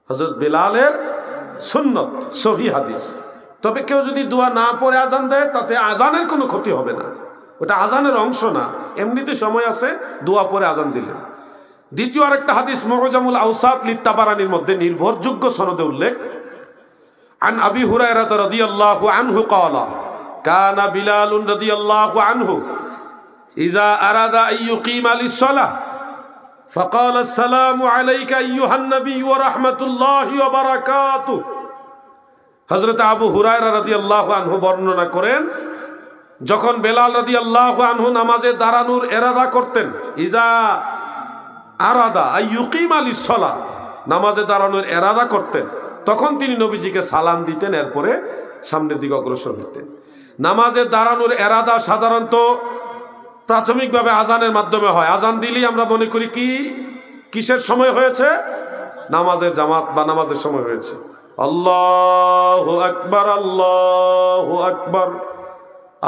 হযরত বেলালের সুন্নত, সহিহ হাদিস। তবে কেউ যদি দোয়া না পড়ে আজান দেয় তাতে আজানের কোনো ক্ষতি হবে না, ওটা আজানের অংশ না, এমনিতে সময় আছে, দোয়া পড়ে আজান দিলেন। দ্বিতীয় আরেকটা হাদিস মুআজামুল আওসাত লিত-তাবারানির মধ্যে নির্ভরযোগ্য সনদে উল্লেখ, আন আবি হুরায়রা রাদিয়াল্লাহু আনহু ক্বালা কানা বিলাল রাদিয়াল্লাহু আনহু ইযা আরাদা আন ইউকিমা লিস-সালাহ فقال السلام عليك أيها النبي ورحمة الله وبركاته। হযরত আবু হুরায়রা রাদিয়াল্লাহু আনহু বর্ণনা করেন, যখন বেলাল রাদিয়াল্লাহু আনহু নামাজে দাঁড়ানোর ইরাদা করতেন, ইজা আরাদা আন ইউকিমা লিস-সালাহ, নামাজে দাঁড়ানোর ইরাদা করতেন, তখন তিনি নবীজিকে সালাম দিতেন, এরপরে সামনের দিকে অগ্রসর হতেন। নামাজে দাঁড়ানোর ইরাদা সাধারণত প্রাথমিকভাবে আজানের মাধ্যমে হয়। আজান দিলেই আমরা মনে করি কি কিসের সময় হয়েছে, নামাজের জামাত বা নামাজের সময় হয়েছে। আল্লাহু আকবার, আল্লাহু আকবার,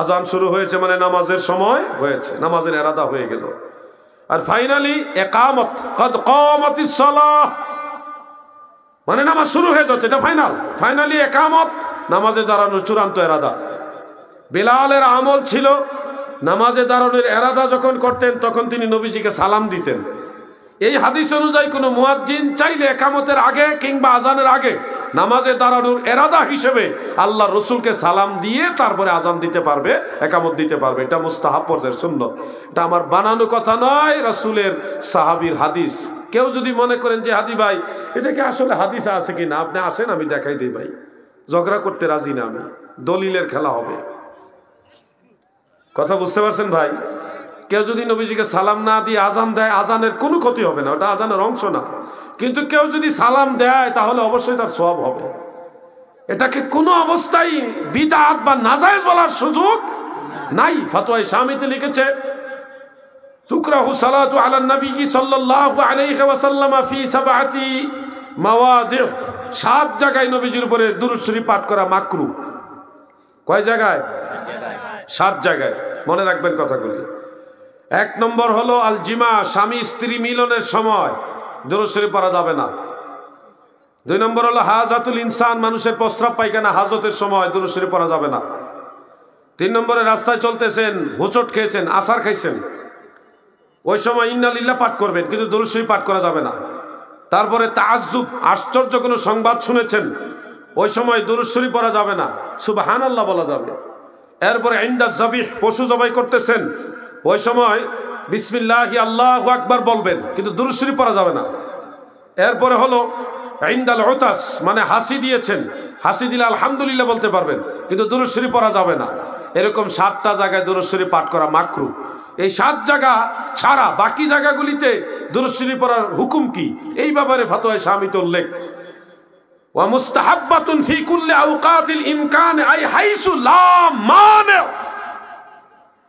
আজান শুরু হয়েছে মানে নামাজের সময় হয়েছে, নামাজের ইরাদা হয়ে গেল। আর ফাইনালি ইকামত, ক্বাদ কামাতিস সালাহ, মানে নামাজ শুরু হয়ে যাচ্ছে, এটা ফাইনাল। ফাইনালি ইকামত, নামাজে দাঁড়ানোর চূড়ান্ত ইরাদা। বেলালের আমল ছিল নামাজে দাঁড়ানোর ইরাদা যখন করতেন তখন তিনি নবীজিকে সালাম দিতেন। এই হাদিস অনুযায়ী কোনো মুয়াজ্জিন চাইলে ইকামতের আগে কিংবা আজানের আগে নামাজে দাঁড়ানোর ইরাদা হিসেবে আল্লাহর রাসূলকে সালাম দিয়ে তারপরে আজান দিতে পারবে, ইকামত দিতে পারবে। এটা মুস্তাহাব পর্যায়ের সুন্নাত। এটা আমার বানানো কথা নয়, রাসূলের সাহাবীর হাদিস। কেউ যদি মনে করেন যে হাদি ভাই এটা কি আসলে হাদিসে আছে কিনা, আপনি আসেন আমি দেখাই দিই ভাই, ঝগড়া করতে রাজি না আমি, দলিলের খেলা হবে। কথা বুঝতে পারছেন ভাই? কেউ যদি নবীজিকে সালাম না দিয়ে আজান দেয়, আজানের কোনো ক্ষতি হবে না, ওটা আজানের অংশ না। কিন্তু কেউ যদি সালাম দেয় তাহলে অবশ্যই তার সওয়াব হবে। এটাকে কোনো অবস্থায় বিদআত বা নাজায়েজ বলার সুযোগ নাই। ফতোয়ায়ে শামিতে লিখেছে, তুকরাহু সালাতু আলা নবী সাল্লাল্লাহু আলাইহি ওয়াসাল্লাম ফি সাবআতি মাওয়াদি', 7 জায়গায় নবীজির উপরে দুরূদ শরীফ পাঠ করা মাকরুহ। কয় জায়গায়? 7 জায়গায়। মনে রাখবেন কথাগুলি। 1 নম্বর হলো আল জিমা, স্বামী স্ত্রী মিলনের সময় দুরূদ শরীফ পড়া যাবে না। 2 নম্বর হলো হাজাতুল ইনসান, মানুষের প্রস্রাব পায়খানা হাজতের সময় দুরূদ শরীফ পড়া যাবে না। 3 নম্বরে রাস্তায় চলতেছেন, হোঁচট খেয়েছেন, আছাড় খাইছেন, ওই সময় ইন্না লিল্লাহ পাঠ করবেন, কিন্তু দুরূদ শরীফ পাঠ করা যাবে না। তারপরে তাআজ্জুব, আশ্চর্য কোনো সংবাদ শুনেছেন, ওই সময় দুরূদ শরীফ পড়া যাবে না, সুবহানাল্লাহ বলা যাবে। এরপরে ইনদা যাবিহ, পশু জবাই করতেছেন, ওই সময় বিসমিল্লাহি আল্লাহু আকবার বলবেন, কিন্তু দুরূদ শরীফ পড়া যাবে না। এরপরে হলো ইনদাল উতাস, মানে হাসি দিয়েছেন, হাসি দিলে আলহামদুলিল্লাহ বলতে পারবেন, কিন্তু দুরূদ শরীফ পড়া যাবে না। এরকম 7টা জায়গায় দুরূদ শরীফ পাঠ করা মাকরুহ। এই 7 জায়গা ছাড়া বাকি জায়গাগুলিতে দুরূদ শরীফ পড়ার হুকুম কি, এই ব্যাপারে ফতোয়ায়ে শামিতে উল্লেখ। ওয়া মুস্তাহাব্বাতুন ফি কুল্লি আওকাতিল ইমকান আই হাইসু লা মানে,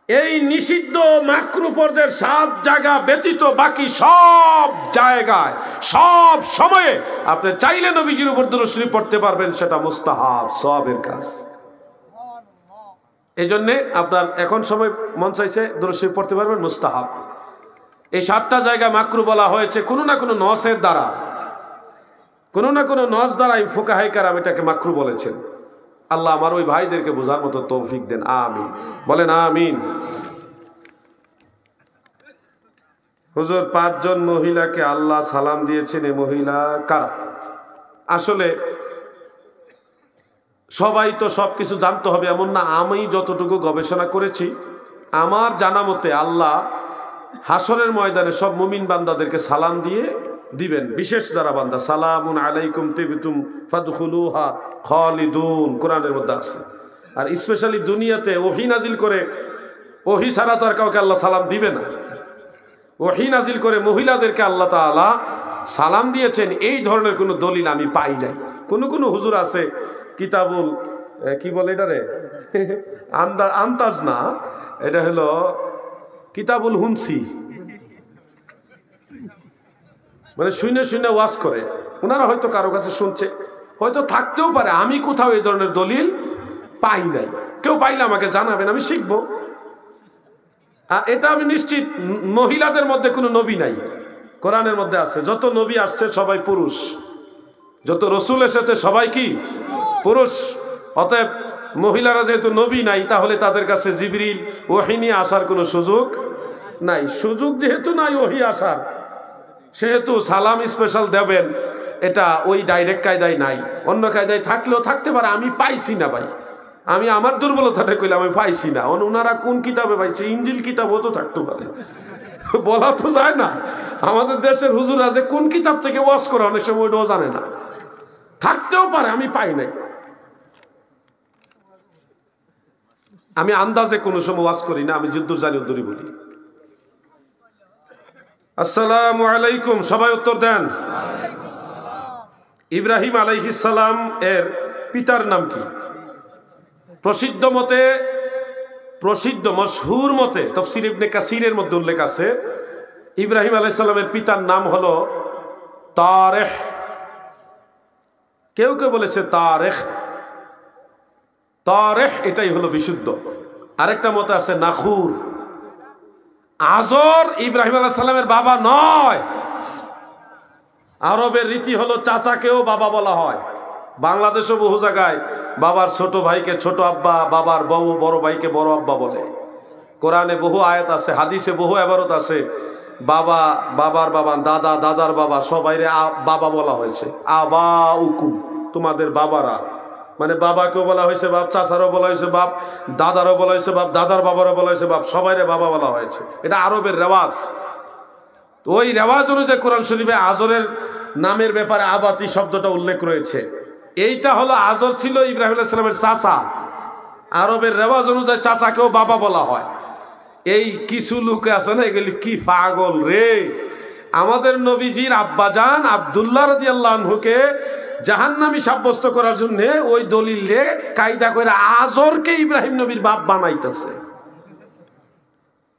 এই নিষিদ্ধ মাকরুহ পর্যায়ের 7 জায়গা ব্যতীত বাকি সব জায়গায় সব সময়ে আপনি চাইলে নবীজির উপর দুরূদ শরীফ পড়তে পারবেন, সেটা মুস্তাহাব সওয়াবের কাজ। এই জন্যে আপনার এখন সময় মন চাইছে দুরূদ শরীফ পড়তে পারবেন, মুস্তাহাব। এই 7টা জায়গায় মাকরুহ বলা হয়েছে কোনো না কোনো নসের দ্বারা, কোনো না কোনো নস দ্বারাই ফুকাহায়ে কেরাম এটাকে মাকরুহ বলেছেন। আল্লাহ আমার ওই ভাইদেরকে বোঝার মতো তৌফিক দেন, আমিন। বলেন আমিন। হুজুর 5 জন মহিলাকে আল্লাহ সালাম দিয়েছেন, এই মহিলা কারা? আসলে সবাই তো সবকিছু জানতে হবে এমন না। আমি যতটুকু গবেষণা করেছি, আমার জানা মতে আল্লাহ হাসরের ময়দানে সব মুমিন বান্দাদেরকে সালাম দিয়ে দিবেন। বিশেষ যারা বান্দা, সালামুন আলাইকুম তিবতুম ফাদখুলুহা খালিদুন, কোরআনের মধ্যে আছে। আর স্পেশালি দুনিয়াতে ওহী নাজিল করে, ওহী ছাড়া তো আর কাউকে আল্লাহ সালাম দিবে না। ওহী নাজিল করে মহিলাদেরকে আল্লাহ তাআলা সালাম দিয়েছেন, এই ধরনের কোনো দলিল আমি পাই নাই। কোন হুজুর আছে কিতাবুল কি বলে এটারে আন্তাজ না, এটা হলো কিতাবুল হুনসি, মানে শুনে শুনে ওয়াজ করে। ওনারা হয়তো কারো কাছে শুনছে, হয়তো থাকতেও পারে। আমি কোথাও এই ধরনের দলিল পাই নাই। কেউ পাইলে আমাকে জানাবেন, আমি শিখবো। আর এটা আমি নিশ্চিত মহিলাদের মধ্যে কোনো নবী নাই। কোরআনের মধ্যে আছে যত নবী আসছে সবাই পুরুষ, যত রসুল এসেছে সবাই কি পুরুষ। অতএব মহিলারা যেহেতু নবী নাই, তাহলে তাদের কাছে জিবরিল ওহী নিয়ে আসার কোনো সুযোগ নাই। সুযোগ যেহেতু নাই ওহী আসার, সেহেতু সালাম স্পেশাল দেবেন, এটা ওই ডাইরেক্ট কায়দায় নাই। অন্য কায়দায় থাকলেও থাকতে পারে, আমি পাইছি না ভাই। আমি আমার দুর্বলতাটা কইলাম, আমি পাইছি না। ওনারা কোন কিতাবে পাইছে, ইনজিল কিতাবও তো থাকতে পারে, বলা তো যায় না। আমাদের দেশের হুজুরা যে কোন কিতাব থেকে ওয়াজ করে অনেক সময় ওইটাও জানে না, থাকতেও পারে, আমি পাই নাই। আমি আন্দাজে কোনো সময় ওয়াজ করি না, আমি যুদ্ধ জানি উদ্দুরি বলি। আসসালামু আলাইকুম, সবাই উত্তর দেন। ইব্রাহিম আলাইহিস সালাম এর পিতার নাম কি? প্রসিদ্ধ মতে, প্রসিদ্ধ মশহুর মতে তাফসীর ইবনে কাসিরের মধ্যে উল্লেখ আছে, ইব্রাহিম আলাইহিস সালামের পিতার নাম হলো তারেহ। কেউ কেউ বলেছে তারেখ, তারেহ এটাই হলো বিশুদ্ধ। আরেকটা মতে আছে নাখুর। আজর ইব্রাহিম আলাইহিস সালামের বাবা নয়। আরবের রীতি হলো চাচাকেও বাবা বলা হয়। বাংলাদেশও বহু জায়গায় বাবার ছোট ভাইকে ছোট আব্বা, বাবার বড় ভাইকে বড় আব্বা বলে। কোরআনে বহু আয়াত আছে, হাদিসে বহু ইবারত আছে, বাবা, বাবার বাবা, দাদা, দাদার বাবা, সবাইরে বাবা বলা হয়েছে। আবা উকুম, তোমাদের বাবারা, মানে বাবাকেও বলা হয়েছে বাপ, চাচারও বলা হয়েছে বাপ, দাদারও বলা হয়েছে বাপ, দাদার বাবারও বলা হয়েছে বাপ, সবাইরে বাবা বলা হয়েছে। এটা আরবের রেওয়াজ। ওই রেওয়াজ অনুযায়ী কোরআন শরীফে আজরের নামের ব্যাপারে আবাতি শব্দটা উল্লেখ রয়েছে। এইটা হলো আজর ছিল ইব্রাহিম আলাইহিস সালামের চাচা। আরবের রেওয়াজ অনুযায়ী চাচাকেও বাবা বলা হয়। এই কিছু লোক আছে না, এগুলি কি পাগল রে। আমাদের নবীজির আব্বাজান আব্দুল্লাহ রাদিয়াল্লাহু আনহুকে জাহান্নামী সাব্যস্ত করার জন্য ওই দলিলে কায়দা করে আজরকে ইব্রাহিম নবীর বাপ বানাইতেছে।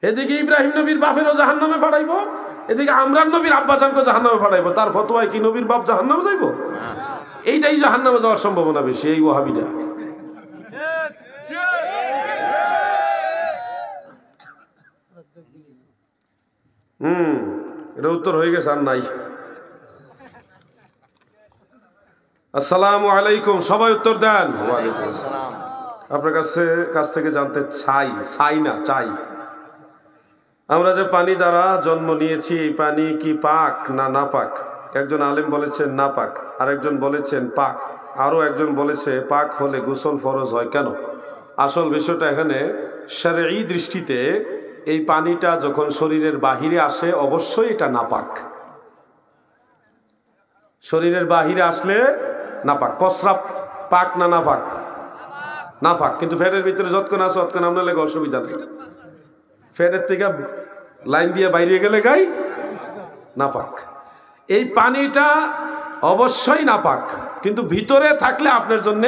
এদিকে ইব্রাহিম নবীর বাপেরও জাহান্নামে পাঠাইবো, এদিকে আমরান নবীর আব্বাজানকে জাহান্নামে পাঠাইবো। তার ফতোয়ায় কি নবীর বাপ জাহান্নামে যাইবো? এইটাই জাহান্নামে যাওয়ার সম্ভাবনা বেশি, এই ওয়াহাবিরা। এটা উত্তর হয়ে গেছে, আর নাই। আসসালামু আলাইকুম, সবাই উত্তর দেন। আপনার কাছ থেকে জানতে চাই না চাই, আমরা যে পানি দ্বারা জন্ম নিয়েছি, এই পানি কি পাক না নাপাক? একজন আলেম বলেছেন নাপাক, আরেকজন বলেছেন পাক, আরো একজন বলেছে পাক হলে গোসল ফরজ হয় কেন? আসল বিষয়টা এখানে শরঈ দৃষ্টিতে এই পানিটা যখন শরীরের বাহিরে আসে অবশ্যই এটা নাপাক। শরীরের বাহিরে আসলে নাপাক। প্রস্রাব পাক না নাপাক? নাফাক, কিন্তু ফ্যানের ভিতরে যতক্ষণ আছে ততক্ষণ আপনার লেগে অসুবিধা নেই। ফ্যানের থেকে লাইন দিয়ে বাইরে গেলে গাই নাপাক। এই পানিটা অবশ্যই নাপাক, কিন্তু ভিতরে থাকলে আপনার জন্য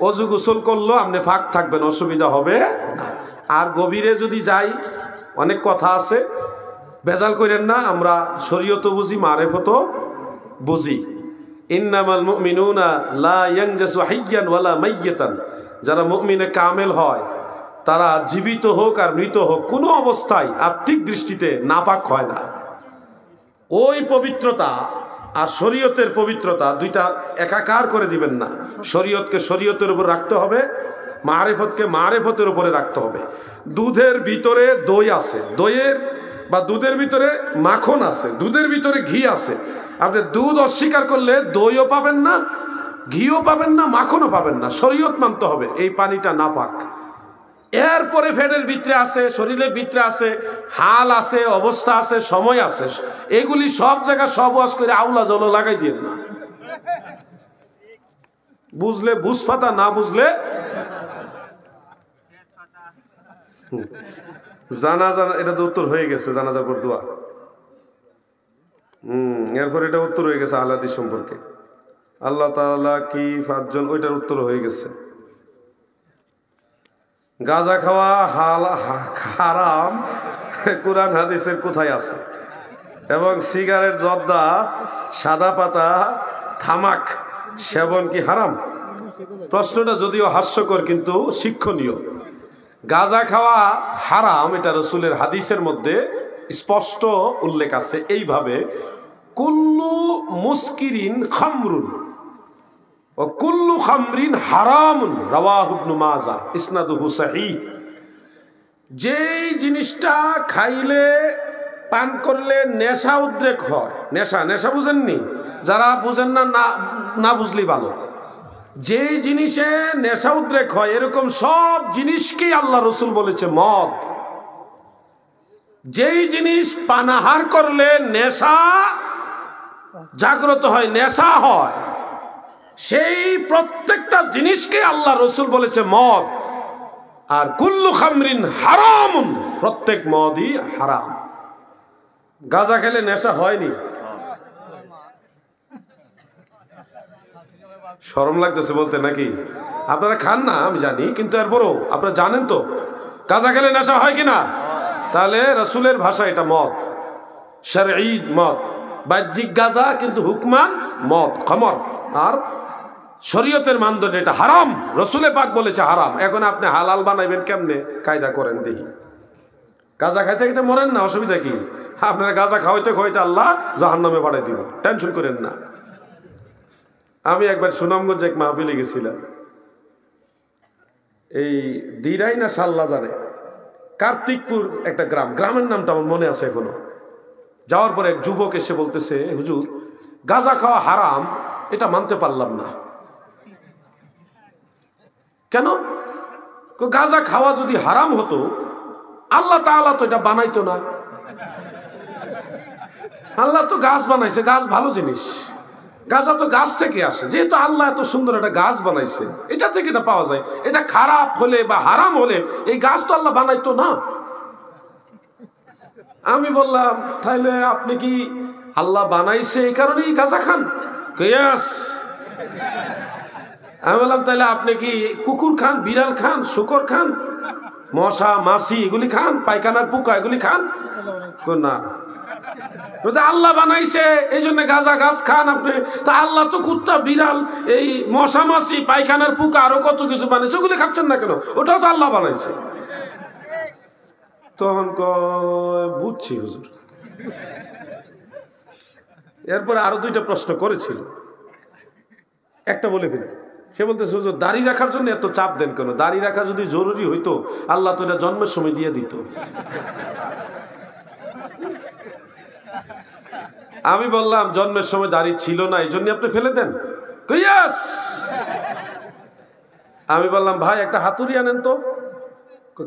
অজু গোসল করলেও আপনি ফাঁক থাকবেন, অসুবিধা হবে না। আর গভীরে যদি যাই, অনেক কথা আছে, ভেজাল করেন না। আমরা শরীয়ত বুঝি, মারেফতও বুঝি। ইন্নামাল মুমিনুনা লা ইয়ানজাসু হাইয়ান ওয়ালা মাইয়াতান, যারা মুমিনে কামেল হয় তারা জীবিত হোক আর মৃত হোক কোনো অবস্থায় আত্মিক দৃষ্টিতে নাপাক হয় না। ওই পবিত্রতা আর শরীয়তের পবিত্রতা দুইটা একাকার করে দিবেন না। শরীয়তকে শরীয়তের উপর রাখতে হবে, মারেফতকে মারেফতের উপরে রাখতে হবে। দুধের ভিতরে দই আছে, দইয়ের বা দুধের ভিতরে মাখন আছে, দুধের ভিতরে ঘি আছে। আপনি দুধ অস্বীকার করলে দইও পাবেন না, ঘিও পাবেন না, মাখনও পাবেন না। শরীয়ত মানতে হবে এই পানিটা নাপাক। এরপরে ফ্যানের ভিতরে আছে, শরীরের ভিতরে আছে, হাল আছে, অবস্থা আছে, সময় আছে, এগুলি সব জায়গায় সব ওয়াজ করে আউলা জল লাগাই দিয়ে না। বুঝলে বুঝপাতা, না বুঝলে জানাজা। এটা তো উত্তর হয়ে গেছে, জানাজার পর দোয়া। এরপর এটা উত্তর হয়ে গেছে আহলে হাদিস সম্পর্কে আল্লাহ তাআলা কি 5 জন, ওইটার উত্তর হয়ে গেছে। গাঁজা খাওয়া হারাম কোরআন হাদিসের কোথায় আছে? এবং সিগারেট, জর্দা, সাদা পাতা, তামাক সেবন কি হারাম? প্রশ্নটা যদিও হাস্যকর কিন্তু শিক্ষণীয়। গাঁজা খাওয়া হারাম, এটা রাসূলের হাদিসের মধ্যে স্পষ্ট উল্লেখ আছে এইভাবে, কুল্লু মুস্কিরিন খামরুন ও কুল্লু খামরিন হারামুন, রাওয়াহু ইবনে মাজাহ, ইসনাদুহু সহিহ। যেই জিনিসটা খাইলে, পান করলে নেশা উদ্রেক হয়, নেশা বুঝেননি? যারা বুঝেন না, না বুঝলি ভালো। যেই জিনিসে নেশা উদ্রেক হয় এরকম সব জিনিসকেই আল্লাহ রসুল বলেছে মদ। যেই জিনিস পানাহার করলে নেশা জাগ্রত হয়, নেশা হয়, সেই প্রত্যেকটা জিনিসকে আল্লাহ রসুল বলেছে মদ। আর কুল্লু খামরিন হারামুন, প্রত্যেক মদই হারাম। গাঁজা খেলে নেশা হয়নি? শরম লাগতেছে বলতে নাকি? আপনারা খান না আমি জানি, কিন্তু এরপরও আপনারা জানেন তো গাঁজা খেলে নেশা হয় কিনা? তাহলে রাসূলের ভাষা এটা মদ, শরঈ মদ। বাহ্যিক গাঁজা কিন্তু হুকমান মদ, খমর। আর শরীয়তের মানদণ্ডে এটা হারাম, রাসূলে পাক বলেছে হারাম। এখন আপনি হালাল বানাইবেন কেমনে? কায়দা করেন দেখি। গাঁজা খাইতে খাইতে মরেন না, অসুবিধা কি? আপনারা গাঁজা খাওয়াইতে খাওয়াইতে আল্লাহ জাহান্নামে বাড়াই দিব, টেনশন করেন না। আমি একবার সুনামগঞ্জে এক মাহফিলে গেছিলাম, এই দিরাই না সাল্লা জানে, কার্তিকপুর একটা গ্রাম, গ্রামের নামটা আমার মনে আছে এখনো। যাওয়ার পরে এক যুবক এসে বলতেছে, হুজুর গাঁজা খাওয়া হারাম, এটা মানতে পারলাম না। কেন? গাঁজা খাওয়া যদি হারাম হতো আল্লাহ তাআলা তো এটা বানাইতো না। আল্লাহ তো গাছ বানাইছে, গাছ ভালো জিনিস, গাঁজা তো গাছ থেকে আসে। যেহেতু আল্লাহ এত সুন্দর একটা গাছ বানাইছে, এটা থেকে এটা পাওয়া যায়। এটা খারাপ হলে বা হারাম হলে এই গাছ তো আল্লাহ বানাইতো না। আমি বললাম, তাহলে আপনি কি আল্লাহ বানাইছে এই কারণেই গাঁজা খান? ইয়েস। আমি বললাম, তাহলে আপনি কি কুকুর খান, বিড়াল খান, শূকর খান, মশা মাছি এগুলি খান, পায়খানার পোকা এগুলি খান? না, আল্লাহ বানাইছে এই জন্য গাঁজা গাছ খান আপনি। তা আল্লাহ তো কুত্তা, বিড়াল, এই মশা মাছি, পায়খানার পোকা আরো কত কিছু বানাইছে, ওগুলি খাচ্ছেন না কেন? ওটাও তো আল্লাহ বানাইছে। তখন বুঝছি হুজুর। এরপরে আরো 2টা প্রশ্ন করেছিল, একটা বলে ফেলি। সে বলতেছে, হুজুর দাড়ি রাখার জন্য এত চাপ দেন কেন? দাড়ি রাখা যদি জরুরি হইতো আল্লাহ তো এটা জন্মের সময় দিয়ে দিত। আমি বললাম, জন্মের সময় দাড়ি ছিল না, এই জন্য আপনি ফেলে দেন? ইয়েস। আমি বললাম, ভাই একটা হাতুড়ি আনেন তো।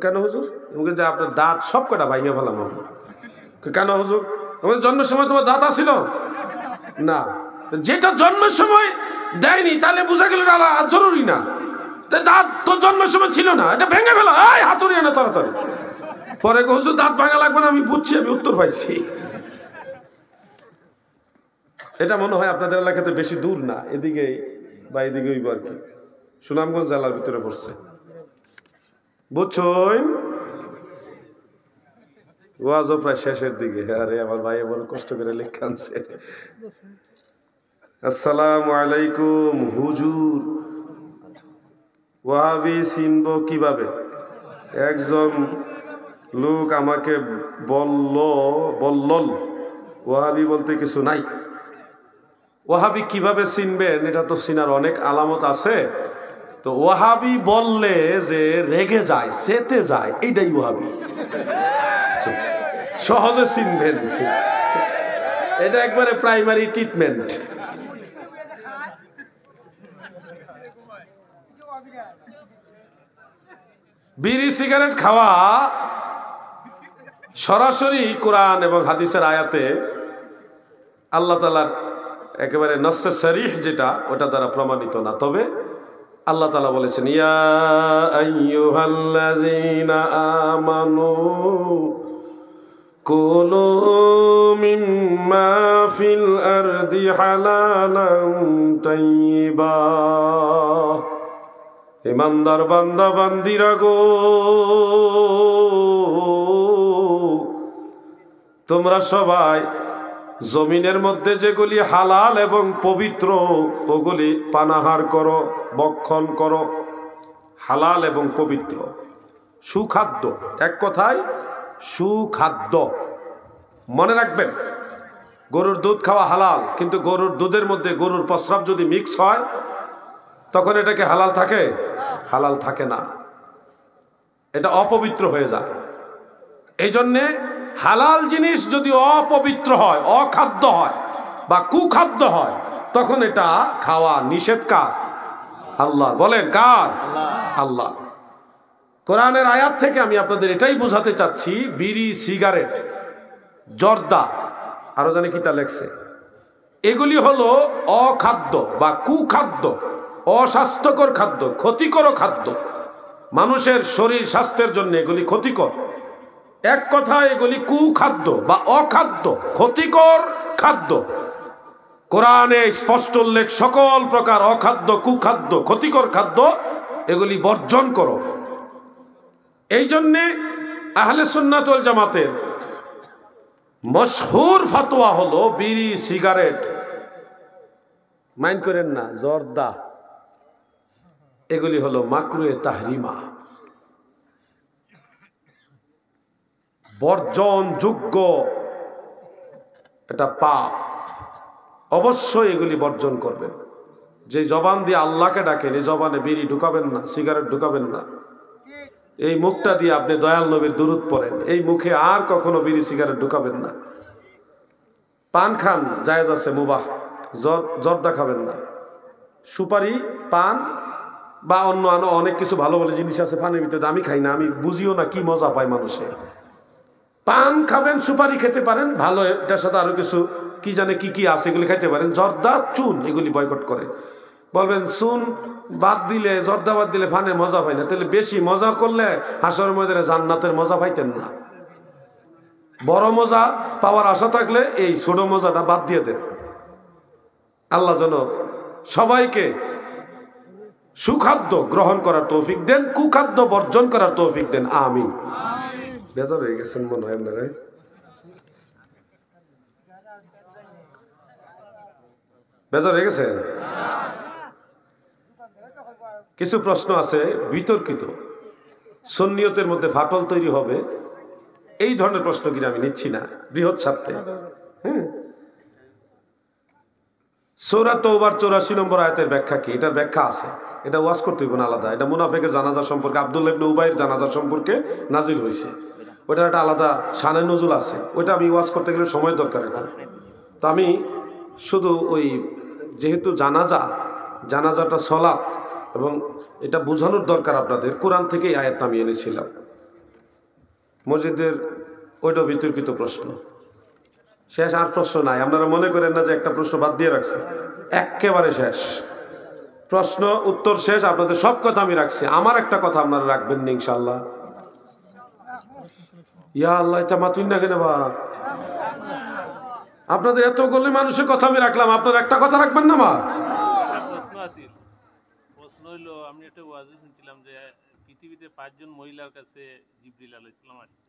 কেন হুজুর? আপনার দাঁত সব কটা ভাঙে ফেলাম। কেন হুজুর? জন্মের সময় তোমার দাঁত আসিল না? যেটা জন্মের সময় দেয়নি তাহলে বোঝা গেল জরুরি না। দাঁত তো জন্মের সময় ছিল না, এটা ভেঙে ফেলা, এই হাতুড়ি এনে তাড়াতাড়ি। পরে হুজুর দাঁত ভাঙা লাগবে না, আমি বুঝছি, আমি উত্তর পাইছি। এটা মনে হয় আপনাদের এলাকাতে বেশি দূর না, এদিকে বা এদিকে হইব আর কি, সুনামগঞ্জ জেলার ভিতরে পড়ছে, বুঝছই? ওয়াজও প্রায় শেষের দিকে। আরে আমার ভাই বড় কষ্ট করে লেখা আনছে। আসসালামু আলাইকুম হুজুর, ওয়াহাবি চিনব কিভাবে? একজন লোক আমাকে বলল ওয়াহাবি বলতে কিছু নাই। ওয়াহাবি কিভাবে চিনবেন? এটা তো চিনার অনেক আলামত আছে। তো ওয়াহাবি বললে যে রেগে যায়, চেতে যায়, এইটাই ওয়াহাবি। সহজে চিনবেন, এটা একবারে প্রাইমারি ট্রিটমেন্ট। বিড়ি সিগারেট খাওয়া সরাসরি কোরআন এবং হাদিসের আয়াতে আল্লাহ তাআলার একেবারে নস্সে সরিহ যেটা, ওটা দ্বারা প্রমাণিত না। তবে আল্লাহ তাআলা বলেছেন, ইয়া আইয়ুহাল্লাযীনা আমানু কুলু মিম্মা ফিল আরদি হালালান তাইয়্যিবা। ইমানদার বান্দা বান্দিরা গো, তোমরা সবাই জমিনের মধ্যে যেগুলি হালাল এবং পবিত্র ওগুলি পানাহার করো, ভক্ষণ করো। হালাল এবং পবিত্র, সুখাদ্য, এক কথায় সুখাদ্য। মনে রাখবেন, গরুর দুধ খাওয়া হালাল, কিন্তু গরুর দুধের মধ্যে গরুর প্রস্রাব যদি মিক্স হয় তখন এটাকে হালাল থাকে? হালাল থাকে না, এটা অপবিত্র হয়ে যায়। এই জন্যে হালাল জিনিস যদি অপবিত্র হয়, অখাদ্য হয় বা কুখাদ্য হয়, তখন এটা খাওয়া নিষেধ। কার? আল্লাহ। বলেন কার? আল্লাহ। কোরআনের আয়াত থেকে আমি আপনাদের এটাই বোঝাতে চাচ্ছি, বিড়ি, সিগারেট, জর্দা, আরো জানি কি তা লেখছে, এগুলি হলো অখাদ্য বা কুখাদ্য, অস্বাস্থ্যকর খাদ্য, ক্ষতিকর খাদ্য। মানুষের শরীর স্বাস্থ্যের জন্য এগুলি ক্ষতিকর। এক কথায় এগুলি কুখাদ্য বা অখাদ্য, ক্ষতিকর খাদ্য। কোরআনে স্পষ্ট উল্লেখ, সকল প্রকার অখাদ্য, কুখাদ্য, ক্ষতিকর খাদ্য এগুলি বর্জন করো। এই জন্যে আহলে সুন্নাত ওয়াল জামাতের মশহুর ফতোয়া হলো, বিড়ি, সিগারেট, মাইন্ড করেন না, জর্দা, এগুলি হলো মাকরুহে তাহরিমা, বর্জন যোগ্য, এটা পাপ। অবশ্যই এগুলি বর্জন করবেন। যে জবান দিয়ে আল্লাহকে ডাকেন, এই জবানে বিড়ি ঢুকাবেন না, সিগারেট ঢুকাবেন না। এই মুখটা দিয়ে আপনি দয়াল নবীর দুরূদ পড়েন, এই মুখে আর কখনো বিড়ি সিগারেট ঢুকাবেন না। পান খান, জায়েজ আছে, মুবাহ, জর্দা খাবেন না। সুপারি, পান বা অন্য অনেক কিছু ভালো ভালো জিনিস আছে পানের ভিতরে, আমি খাই না, আমি বুঝিও না কি মজা পায় মানুষে। পান খাবেন, সুপারি খেতে পারেন, ভালো, এটার সাথে আরো কিছু কি জানে কি কি আছে, এগুলি খাইতে পারেন। জর্দা, চুন, এগুলি বয়কট করে। বলবেন চুন বাদ দিলে, জর্দা বাদ দিলে পানের মজা পাই না, তাহলে বেশি মজা করলে হাসরের ময়দানে জান্নাতের মজা পাইতেন না। বড় মজা পাওয়ার আশা থাকলে এই ছোট মজাটা বাদ দিয়ে দেন। আল্লাহ যেন সবাইকে সুখাদ্য গ্রহণ করার তৌফিক দেন, কুখাদ্য বর্জন করার তৌফিক দেন, আমিন। বেজার হয়ে গেছেন মনে হয় আপনারা? বেজার হয়ে গেছেন? কিছু প্রশ্ন আছে বিতর্কিত, সুন্নিয়তের মধ্যে ফাটল তৈরি হবে, এই ধরনের প্রশ্ন কিনা আমি নিচ্ছি না বৃহৎ স্বার্থে। হ্যাঁ, সূরা তাওবার 84 নম্বর আয়াতের ব্যাখ্যা কি? এটার ব্যাখ্যা আছে, এটা ওয়াজ করতে হইব না আলাদা। এটা মুনাফিকের জানাজা সম্পর্কে, আব্দুল্লাহ ইবনে উবাইর জানাজা সম্পর্কে নাজিল হয়েছে, ওটার একটা আলাদা শানে নজুল আছে, ওইটা আমি ওয়াজ করতে গেলে সময় দরকার এখন। তো আমি শুধু ওই, যেহেতু জানাজাটা সলাত এবং এটা বোঝানোর দরকার আপনাদের, কোরআন থেকে এই আয়াতটা আমি এনেছিলাম। মসজিদের ওইটা বিতর্কিত প্রশ্ন, শেষ, আর প্রশ্ন নাই। আপনারা মনে করেন না যে একটা প্রশ্ন বাদ দিয়ে রাখছে, একেবারে শেষ। প্রশ্ন উত্তর শেষ, আপনাদের সব কথা আমি রাখছি, আমার একটা কথা আপনারা রাখবেন না ইনশাআল্লাহ। ইয়া আল্লাহ, এটা মাতুন না কেন বা? আপনাদের এতগুলো মানুষের কথা আমি রাখলাম, আপনারা একটা কথা রাখবেন না? আমার প্রশ্ন হইলো, আমি একটা ওয়াজে শুনছিলাম যে পৃথিবীতে 5 জন মহিলার কাছে জিবরিল আলাইহিস সালাম আসছে।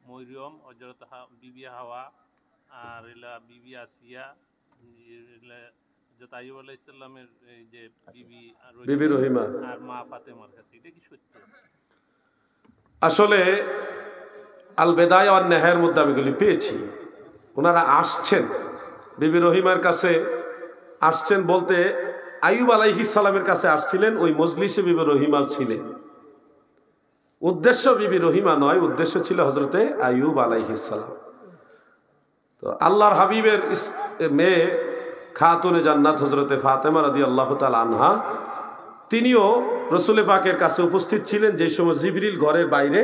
মরিয়ম, হযরত বিবি হাওয়া, আর এলা বিবি আসিয়া, এলা হযরত আইয়ুব আলাইহিস সালামের এই যে বিবি রহিমা আর মা ফাতেমার কাছে। এটা কি সত্য? আসলে আল বেদায়া ওয়ান নেহায়ের মধ্যে আমি এগুলি পেয়েছি। ওনারা আসছেন বিবি রহিমার কাছে, আসছেন বলতে আইয়ুব আলাইহিস সালামের কাছে আসছিলেন, ওই মজলিসে বিবি রহিমা ছিলেন। উদ্দেশ্য বিবি রহিমা নয়, উদ্দেশ্য ছিল হযরতে আইয়ুব আলাইহিস সালাম। তো আল্লাহর হাবিবের মেয়ে খাতুনে জান্নাত হযরতে ফাতেমা রাদিয়াল্লাহু তাআলা আনহা, তিনিও রসুল পাকের কাছে উপস্থিত ছিলেন যে সময় জিবরিল ঘরের বাইরে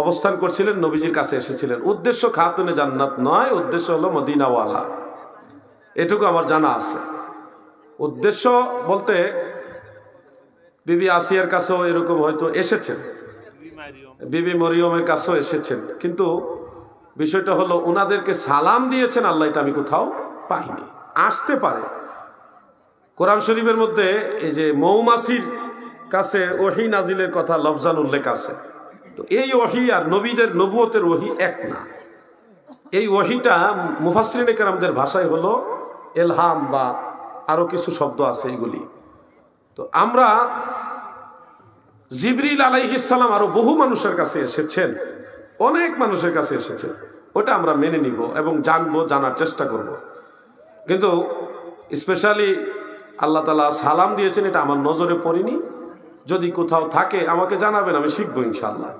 অবস্থান করছিলেন, নবীজির কাছে এসেছিলেন। উদ্দেশ্য খাতুনে জান্নাত নয়, উদ্দেশ্য হলো মদিনাওয়ালা, এটুকু আমার জানা আছে। উদ্দেশ্য বলতে বিবি আসিয়ার কাছেও এরকম হয়তো এসেছেন, বিবি মরিয়মের কাছেও এসেছেন, কিন্তু বিষয়টা হলো ওনাদেরকে সালাম দিয়েছেন আল্লাহ, এটা আমি কোথাও পাইনি। আসতে পারে কোরআন শরীফের মধ্যে এই যে মৌমাছির কাছে ওহী নাজিলের কথা লফজান উল্লেখ আছে। তো এই ওহী আর নবীদের নবুয়তের ওহী এক না। এই ওহীটা মুফাসসিরিনে কেরামদের ভাষায় হলো এলহাম বা আরো কিছু শব্দ আছে এগুলি। তো আমরা জিবরিল আলাইহিস সালাম আরো বহু মানুষের কাছে এসেছেন, অনেক মানুষের কাছে এসেছেন, ওটা আমরা মেনে নিব এবং জানবো, জানার চেষ্টা করব। কিন্তু স্পেশালি আল্লাহ তাআলা সালাম দিয়েছেন, এটা আমার নজরে পড়েনি। যদি কোথাও থাকে আমাকে জানাবেন, আমি শিখবো ইনশাআল্লাহ।